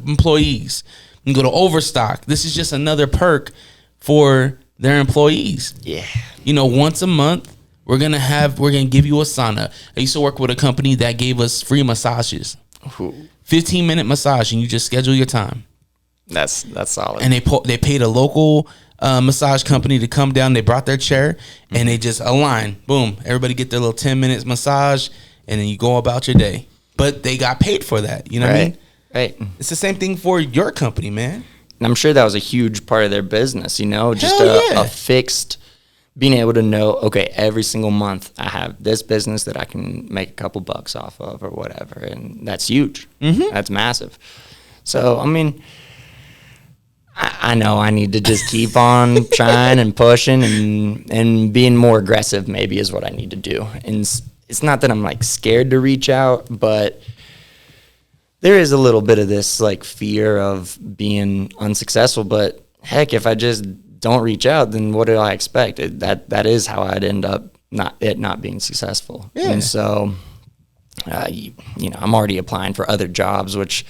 employees. You go to Overstock. This is just another perk for their employees. Yeah. You know, once a month, we're gonna give you a sauna. I used to work with a company that gave us free massages. Ooh. 15-minute massage, and you just schedule your time. That's solid. And they paid a local massage company to come down. They brought their chair, and they just align. Boom. Everybody get their little 10 minutes massage, and then you go about your day. But they got paid for that. You know what I mean? Right. It's the same thing for your company, man. And I'm sure that was a huge part of their business, you know, just Hell a fixed, being able to know, okay, every single month I have this business that I can make a couple bucks off of or whatever. And that's huge. That's massive. So, I mean, I know I need to just keep on trying and pushing and being more aggressive maybe is what I need to do. And it's not that I'm like scared to reach out, but there is a little bit of this like fear of being unsuccessful. But heck, if I just don't reach out, then what do I expect? That is how I'd end up not being successful. Yeah. And so, you know, I'm already applying for other jobs, which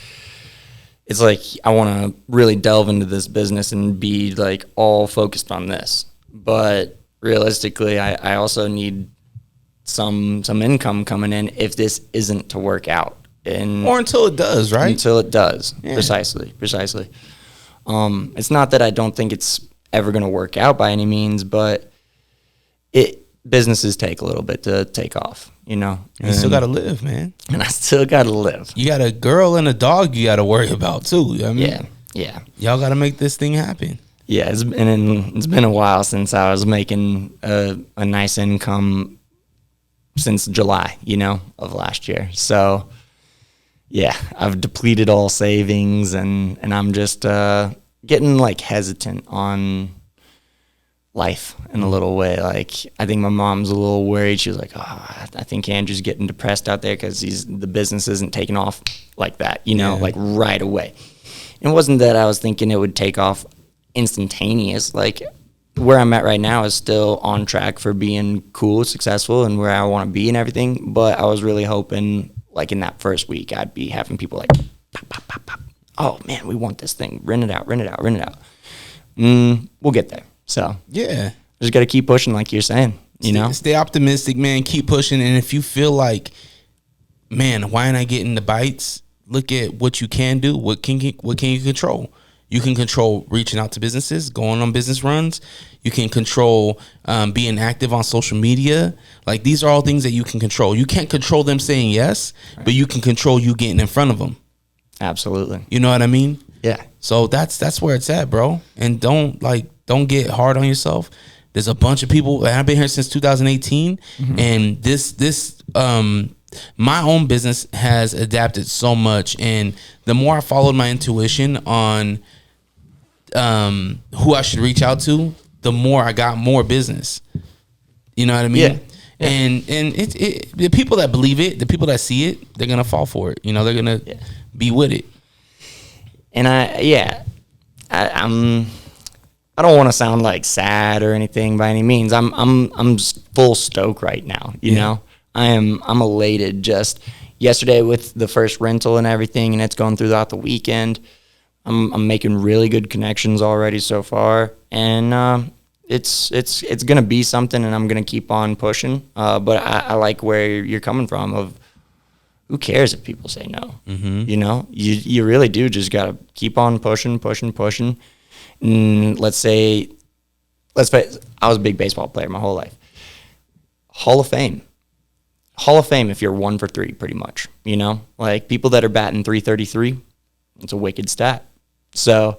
it's like I want to really delve into this business and be like all focused on this. But realistically, I also need some income coming in if this isn't to work out. Or until it does, right? Until it does. Yeah. Precisely. It's not that I don't think it's ever going to work out by any means, but businesses take a little bit to take off, you know. You still got to live, man. And I still got to live. You got a girl and a dog you got to worry about, too. You know what I mean? Yeah. Y'all got to make this thing happen. Yeah, it's been a while since I was making a nice income since July, you know, of last year. So, yeah, I've depleted all savings, and I'm just getting like hesitant on life in a little way. Like, I think my mom's a little worried. She was like, I think Andrew's getting depressed out there because the business isn't taking off like that, you know, like right away. It wasn't that I was thinking it would take off instantaneous. Like, where I'm at right now is still on track for being cool, successful, and where I want to be and everything. But I was really hoping, like, in that first week, I'd be having people like, pop, pop, pop, pop. Oh, man, we want this thing. Rent it out. We'll get there. So, Yeah. just got to keep pushing, like you're saying, you know? Stay optimistic, man. Keep pushing. And if you feel like, man, why ain't I getting the bites? Look at what you can do. What can you control? You can control reaching out to businesses, going on business runs. You can control being active on social media. Like, these are all things that you can control. You can't control them saying yes, but you can control you getting in front of them. Absolutely. You know what I mean? Yeah. So that's where it's at, bro. And don't get hard on yourself. There's a bunch of people, and I've been here since 2018, and this my own business has adapted so much. And the more I followed my intuition on who I should reach out to, the more I got more business. You know what I mean? Yeah. And the people that believe it, the people that see it, they're gonna fall for it. You know, they're gonna be with it. And I don't want to sound like sad or anything by any means. I'm full stoke right now. You know, I'm elated. Just yesterday with the first rental and everything, and it's going throughout the weekend. I'm making really good connections already so far, and it's gonna be something, and I'm gonna keep on pushing. But I like where you're coming from. Of who cares if people say no? You know, you really do just gotta keep on pushing. And let's face, I was a big baseball player my whole life. Hall of Fame if you're 1 for 3, pretty much. You know, like people that are batting .333, it's a wicked stat. So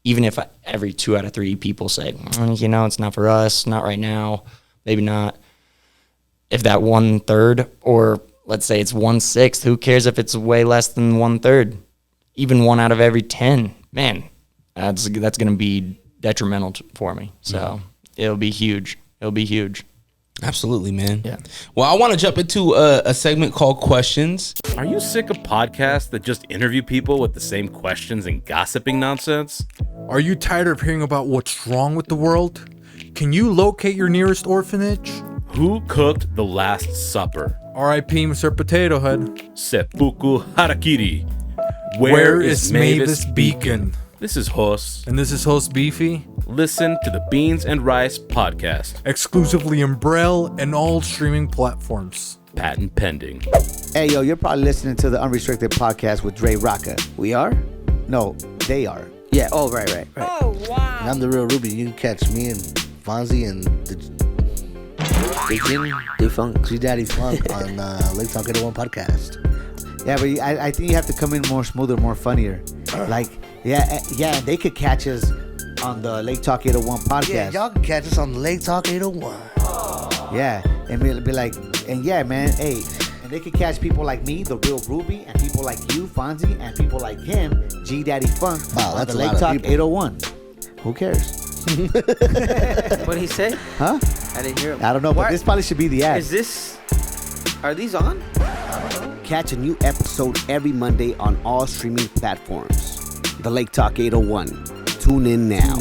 even if every 2 out of 3 people say, you know, it's not for us, not right now, maybe not. If that 1/3, or let's say it's 1/6, who cares if it's way less than 1/3? Even 1 out of every 10, man, that's going to be detrimental for me. So it'll be huge. It'll be huge. Absolutely, man. Yeah. Well, I want to jump into a segment called Questions. Are you sick of podcasts that just interview people with the same questions and gossiping nonsense? Are you tired of hearing about what's wrong with the world? Can you locate your nearest orphanage? Who cooked the Last Supper? R.I.P. Mr. Potato Head. Seppuku Harakiri. Where is Mavis Beacon? This is Hos. And this is host Beefy, Listen to the Beans and Rice podcast. exclusively in Braille and all streaming platforms. Patent pending. Hey, yo, you're probably listening to the Unrestricted Podcast with DreRawka. We are? No, they are. Yeah. Oh, right. And I'm the real Ruby. You can catch me and Fonzie and the Defunct. G Daddy Funk on Lake Talk 801 podcast. Yeah, but I think you have to come in more smoother, more funnier. Like, yeah, they could catch us on the Lake Talk 801 podcast. Yeah, y'all can catch us on Lake Talk 801. Yeah, and be like, and yeah, man, hey, and they could catch people like me, the real Ruby, and people like you, Fonzie, and people like him, G Daddy Funk, Wow, on that's the a lot Lake of Talk people. 801. Who cares? What did he say? Huh? I didn't hear him. I don't know, but Why- this probably should be the ad. Is this? Are these on? Catch a new episode every Monday on all streaming platforms. The Lake Talk 801. Tune in now.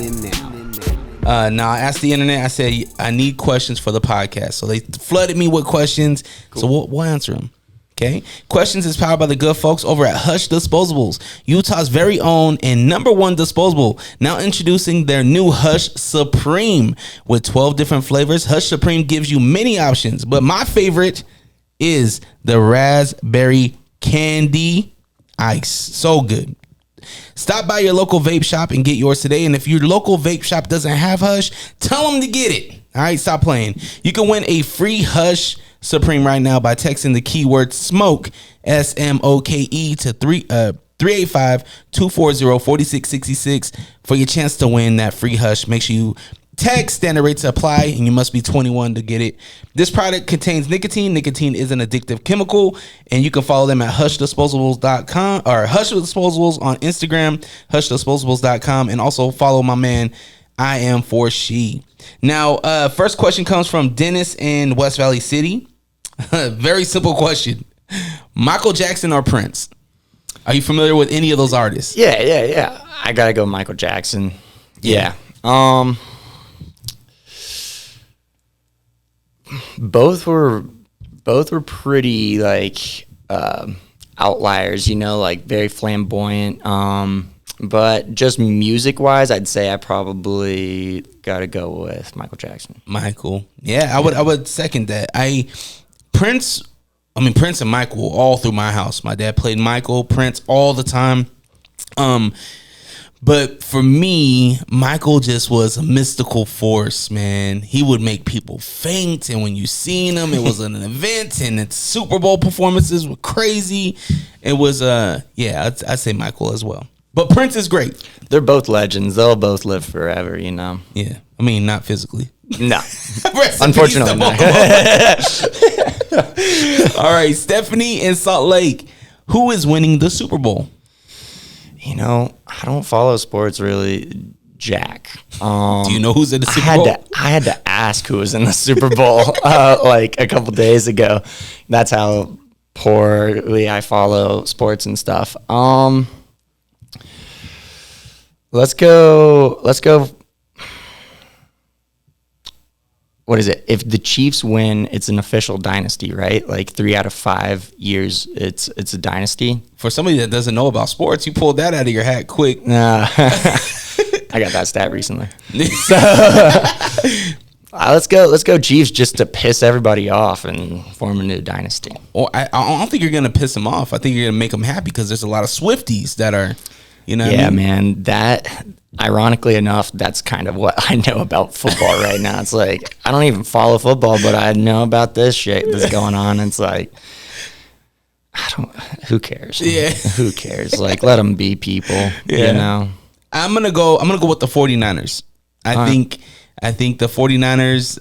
Now I asked the internet. I said I need questions for the podcast, so they flooded me with questions. So we'll answer them. Okay. Questions is powered by the good folks over at Hush Disposables, Utah's very own and #1 disposable. Now introducing their new Hush Supreme with 12 different flavors. Hush Supreme gives you many options, but my favorite is the raspberry candy ice. So good. Stop by your local vape shop and get yours today. And if your local vape shop doesn't have Hush, tell them to get it. All right, stop playing. You can win a free Hush Supreme right now by texting the keyword SMOKE, SMOKE, to 385-240-4666 for your chance to win that free Hush. Make sure you text standard rates apply, and you must be 21 to get it. This product contains nicotine. Nicotine is an addictive chemical, and you can follow them at hushdisposables.com or Hush Disposables on Instagram, hushdisposables.com, and also follow my man I Am For She. Now, first question comes from Dennis in West Valley City. Very simple question. Michael Jackson or Prince? Are you familiar with any of those artists? Yeah. I gotta go Michael Jackson. Yeah. Both were pretty like outliers, like very flamboyant. But just music wise, I'd say I probably gotta go with Michael Jackson. Michael. Yeah, I would second that. Prince and Michael all through my house. My dad played Michael, Prince all the time. But for me, Michael just was a mystical force, man. He would make people faint, and when you seen him, it was an event, and its Super Bowl performances were crazy. It was, I'd say Michael as well. But Prince is great. They're both legends. They'll both live forever, Yeah, I mean, not physically. No, unfortunately not. All right, Stephanie in Salt Lake. Who is winning the Super Bowl? I don't follow sports really, Jack. Do you know who's in the Super Bowl? I had to ask who was in the Super Bowl like a couple days ago. That's how poorly I follow sports and stuff. Let's go. What is it? If the Chiefs win, it's an official dynasty, right? Like 3 out of 5 years, it's a dynasty. For somebody that doesn't know about sports, you pulled that out of your hat quick. I got that stat recently. So let's go Chiefs just to piss everybody off and form a new dynasty. Or I don't think you're gonna piss them off. I think you're gonna make them happy because there's a lot of Swifties that are, man. That ironically enough, that's kind of what I know about football right now. It's like I don't even follow football, but I know about this shit that's going on. It's like who cares? Yeah, who cares? Like let them be people. Yeah. I'm gonna go with the 49ers. I think the 49ers,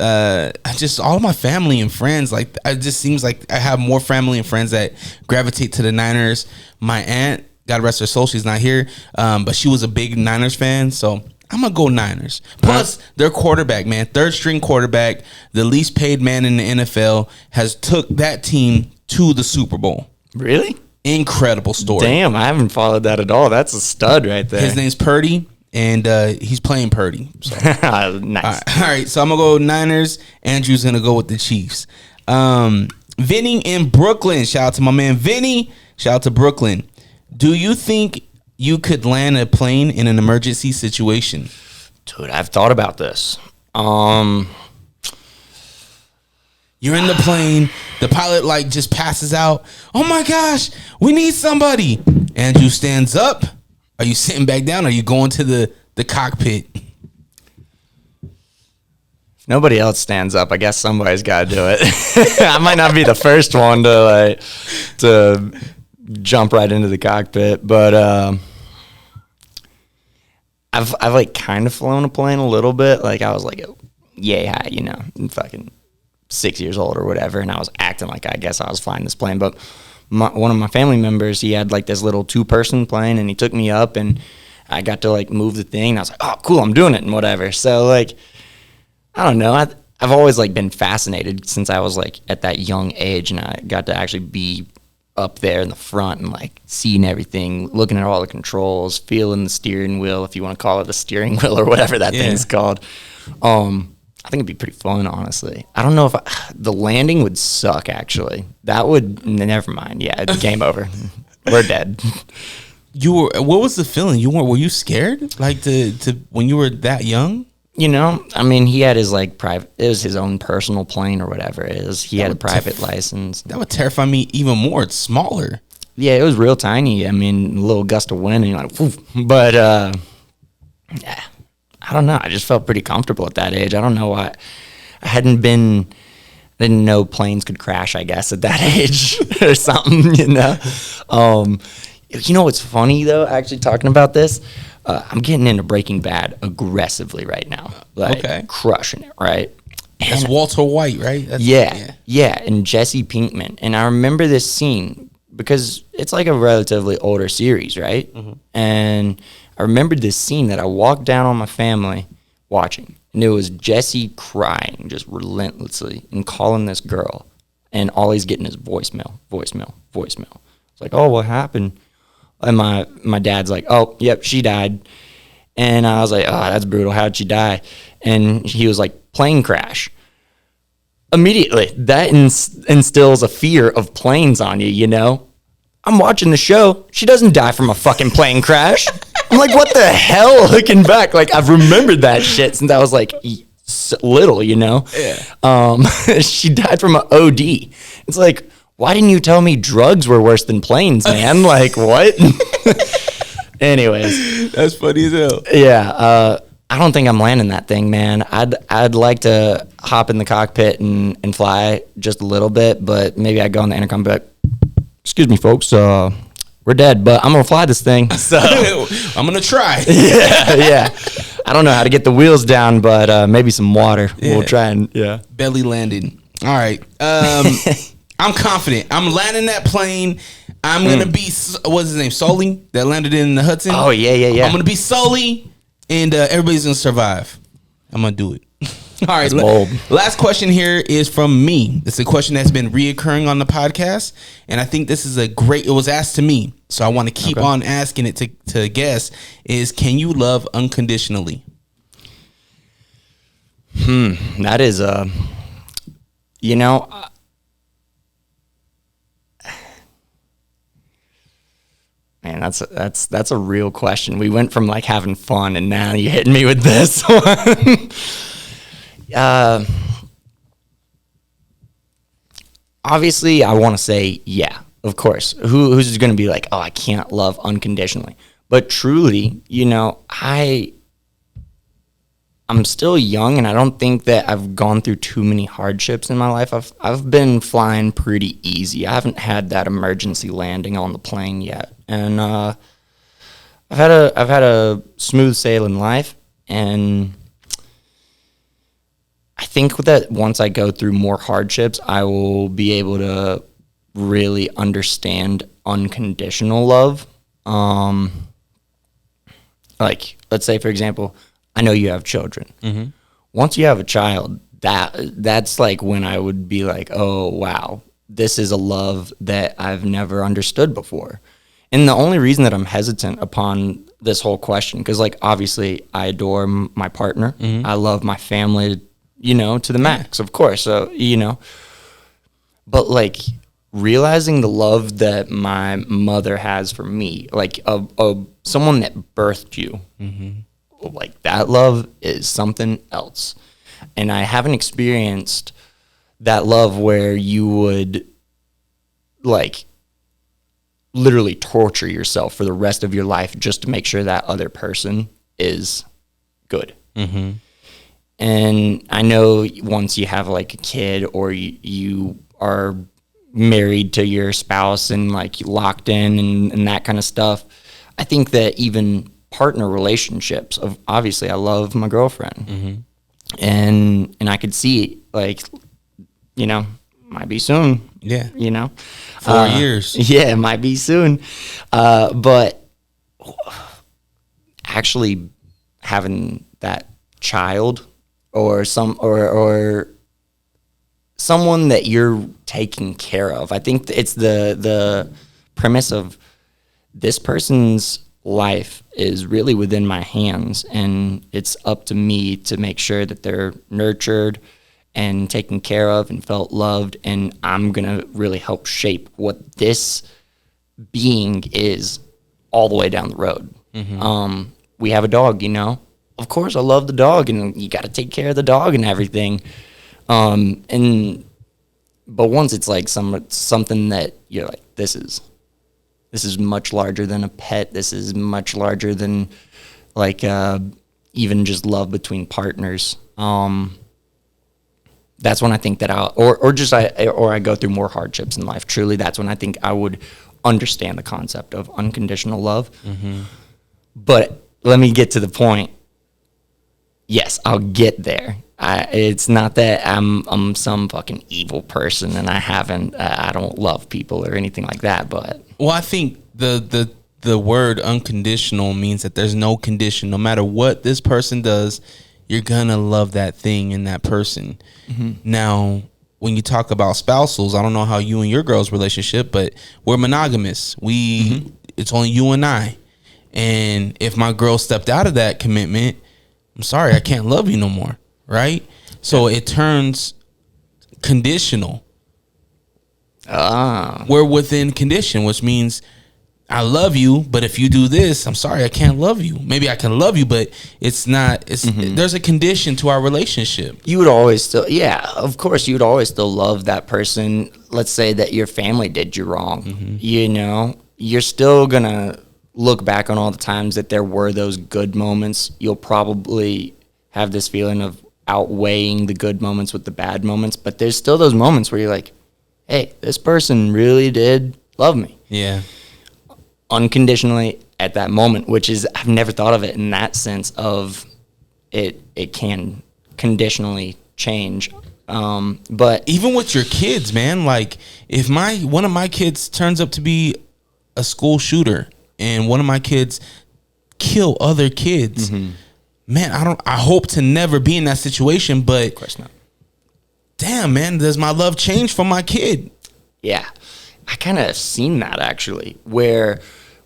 just all of my family and friends, like it just seems like I have more family and friends that gravitate to the Niners. My aunt, God rest her soul, she's not here, but she was a big Niners fan, so I'm gonna go Niners. Plus, their quarterback, man, third string quarterback, the least paid man in the NFL, has took that team to the Super Bowl. Really? Incredible story. Damn, I haven't followed that at all. That's a stud right there. His name's Purdy, and he's playing Purdy. So. Nice. All right, so I'm gonna go Niners. Andrew's gonna go with the Chiefs. Vinny in Brooklyn. Shout out to my man Vinny. Shout out to Brooklyn. Do you think you could land a plane in an emergency situation? Dude, I've thought about this. You're in the plane. The pilot like just passes out. Oh my gosh, we need somebody. Andrew stands up. Are you sitting back down? Or are you going to the cockpit? If nobody else stands up, I guess somebody's got to do it. I might not be the first one to jump right into the cockpit, but I've like kind of flown a plane a little bit. Like I was like, yay high, you know, fucking 6 years old or whatever, and I was acting like I guess I was flying this plane. But one of my family members, he had like this little 2-person plane, and he took me up, and I got to like move the thing, and I was like, oh, cool, I'm doing it and whatever. So like, I don't know. I've always like been fascinated since I was like at that young age, and I got to actually be up there in the front and like seeing everything, looking at all the controls, feeling the steering wheel, if you want to call it the steering wheel or whatever that thing's called. I think it'd be pretty fun, honestly. I don't know if the landing would suck, actually. That would, never mind. Yeah, it's game over. We're dead. What was the feeling? Were you scared? Like to when you were that young? You know, I mean, he had his like private, it was his own personal plane or whatever it is. He had a private license. That would terrify me even more. It's smaller. Yeah, it was real tiny. I mean, a little gust of wind and you're like, woof. But, yeah. I don't know. I just felt pretty comfortable at that age. I don't know why. I didn't know planes could crash, I guess, at that age or something, you know? You know what's funny, though, actually talking about this? I'm getting into Breaking Bad aggressively right now. Like, crushing it, right? That's Walter White, right? Yeah, and Jesse Pinkman. And I remember this scene because it's like a relatively older series, right? Mm-hmm. And I remembered this scene that I walked down on my family watching, and it was Jesse crying just relentlessly and calling this girl, and all he's getting is voicemail. It's like, oh, what happened? And my dad's like, oh, yep, she died. And I was like, oh, that's brutal. How'd she die? And he was like, plane crash. Immediately, that instills a fear of planes on you, you know? I'm watching the show. She doesn't die from a fucking plane crash. I'm like, what the hell? Looking back, like, I've remembered that shit since I was, like, little, you know? Yeah. She died from an OD. It's like, why didn't you tell me drugs were worse than planes, man? Like, what? Anyways. That's funny as hell. Yeah. I don't think I'm landing that thing, man. I'd like to hop in the cockpit and fly just a little bit, but maybe I'd go on the intercom and be like, excuse me, folks, we're dead, but I'm going to fly this thing. So I'm going to try. Yeah. I don't know how to get the wheels down, but maybe some water. Yeah. We'll try and, belly landing. All right. I'm confident. I'm landing that plane. I'm going to be, what's his name, Sully, that landed in the Hudson? Oh, yeah. I'm going to be Sully, and everybody's going to survive. I'm going to do it. All right. Last question here is from me. It's a question that's been reoccurring on the podcast, and I think this is it was asked to me, so I want to keep on asking it to guess, is can you love unconditionally? That is, you know, man, that's a real question. We went from like having fun, and now you're hitting me with this one. Obviously, I want to say, yeah, of course. Who's going to be like, oh, I can't love unconditionally? But truly, you know, I'm still young, and I don't think that I've gone through too many hardships in my life. I've been flying pretty easy. I haven't had that emergency landing on the plane yet, and I've had a smooth sailing life, and I think that once I go through more hardships, I will be able to really understand unconditional love. Like, let's say, for example, I know you have children. Mm-hmm. Once you have a child, that's like when I would be like, oh wow, this is a love that I've never understood before. And the only reason that I'm hesitant upon this whole question, because like obviously I adore my partner, I love my family, you know, to the max, of course. So, you know, but like realizing the love that my mother has for me, like someone that birthed you, like that love is something else. And I haven't experienced that love where you would like literally torture yourself for the rest of your life just to make sure that other person is good. Mm-hmm. And I know once you have like a kid or you are married to your spouse and like locked in and that kind of stuff, I think that even partner relationships, obviously I love my girlfriend, and I could see like, you know, might be soon. Yeah. You know, 4 years. Yeah, it might be soon. But actually having that child or someone that you're taking care of, I think it's the premise of this person's life is really within my hands, and it's up to me to make sure that they're nurtured and taken care of and felt loved, and I'm gonna really help shape what this being is all the way down the road. We have a dog, you know, of course I love the dog, and you got to take care of the dog and everything, but once it's like something that you're like, this is much larger than a pet, this is much larger than like even just love between partners, that's when I think that I go through more hardships in life. Truly, that's when I think I would understand the concept of unconditional love. But let me get to the point. Yes, I'll get there. It's not that I'm some fucking evil person and I don't love people or anything like that. But well, I think the word unconditional means that there's no condition. No matter what this person does, you're gonna love that thing in that person. Now, when you talk about spousals, I don't know how you and your girl's relationship, but we're monogamous. It's only you and I. And if my girl stepped out of that commitment, I'm sorry, I can't love you no more, right? So it turns conditional. We're within condition, which means I love you, but if you do this, I'm sorry, I can't love you. Maybe I can love you, but it's not. There's a condition to our relationship. You would always still, of course, you would always still love that person. Let's say that your family did you wrong. You know, you're still gonna look back on all the times that there were those good moments. You'll probably have this feeling of outweighing the good moments with the bad moments, but there's still those moments where you're like, hey, this person really did love me. Yeah. Unconditionally at that moment, which is, I've never thought of it in that sense of it can conditionally change. But even with your kids, man, like if one of my kids turns up to be a school shooter and one of my kids kill other kids, man, I hope to never be in that situation, but of course not. Damn, man, does my love change for my kid? Yeah. I kind of seen that actually, where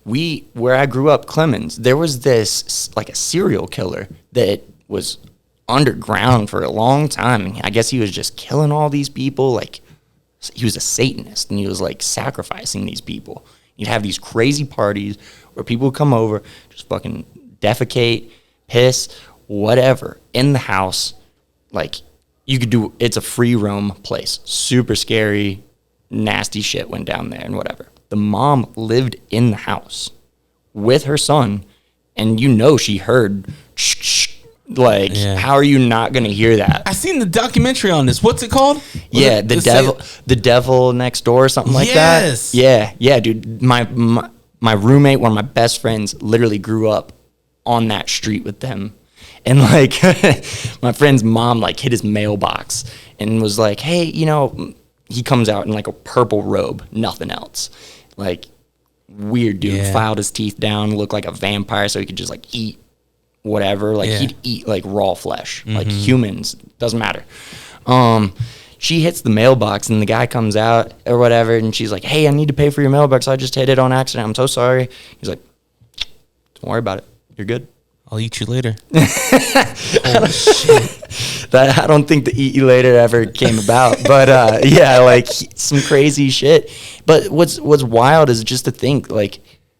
I grew up, Clemens, there was this like a serial killer that was underground for a long time, and I guess he was just killing all these people. Like he was a Satanist, and he was like sacrificing these people. You'd have these crazy parties where people would come over, just fucking defecate, piss, whatever in the house. Like you could do, it's a free roam place, super scary, nasty shit went down there and whatever. The mom lived in the house with her son, and you know she heard like, how are you not gonna hear that? I seen the documentary on this. What's it called? The devil next door or something like that. Yeah, dude. My roommate, one of my best friends, literally grew up on that street with them. And like my friend's mom like hit his mailbox and was like, hey, you know, he comes out in like a purple robe, nothing else. Like weird dude, filed his teeth down, looked like a vampire so he could just like eat whatever. Like Yeah. he'd eat like raw flesh, like humans, doesn't matter. She hits the mailbox and the guy comes out or whatever, and she's like, "Hey, I need to pay for your mailbox. I just hit it on accident. I'm so sorry." He's like, "Don't worry about it. You're good." I'll eat you later. That I don't think the eat you later ever came about, but yeah, like some crazy shit. But what's wild is just to think, like,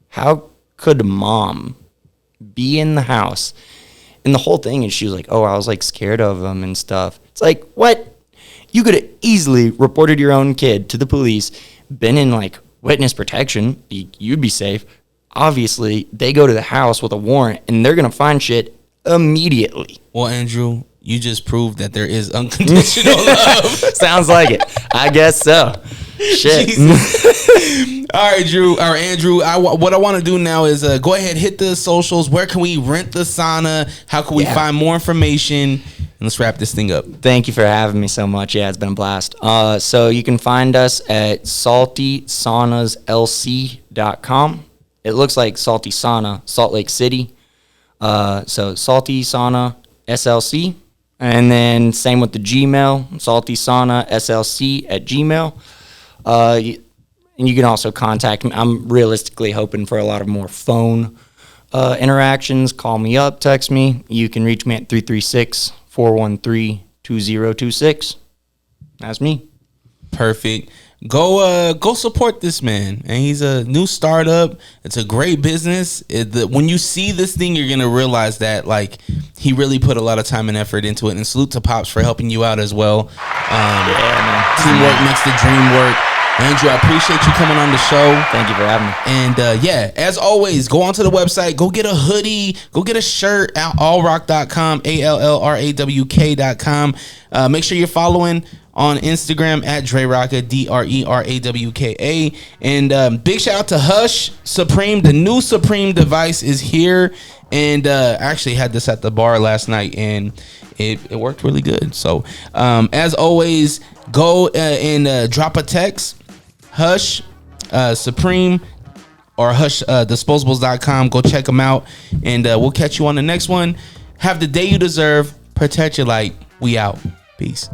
how could mom be in the house? And the whole thing is she was like, "Oh, I was like scared of him and stuff." It's like, what? You could have easily reported your own kid to the police, been in like witness protection. You'd be safe. Obviously, they go to the house with a warrant and they're going to find shit immediately. Well, Andrew, you just proved that there is unconditional love. Sounds like it. I guess so. Shit. All right, Andrew. What I want to do now is go ahead, hit the socials. Where can we rent the sauna? How can we find more information? And let's wrap this thing up. Thank you for having me so much. Yeah, it's been a blast. So you can find us at saltysaunalc.com. It looks like Salty Sauna, Salt Lake City. So Salty Sauna SLC. And then same with the Gmail, Salty Sauna SLC at Gmail. And you can also contact me. I'm realistically hoping for a lot of more phone interactions. Call me up, text me. You can reach me at 336-413-2026. That's me. Perfect. Go support this man. And he's a new startup. It's a great business. When you see this thing, you're gonna realize that like he really put a lot of time and effort into it. And salute to Pops for helping you out as well. Teamwork makes the dream work. Andrew, I appreciate you coming on the show. Thank you for having me. And yeah, as always, go onto the website, go get a hoodie, go get a shirt at allrock.com, ALLRAWK.com. Make sure you're following on Instagram at DreRawka, DRERAWKA. And big shout out to Hush Supreme. The new Supreme device is here. And I actually had this at the bar last night, and it worked really good. So as always, go and drop a text, Hush Supreme, or HushDisposables.com. Go check them out, and we'll catch you on the next one. Have the day you deserve. Protect your light. We out. Peace.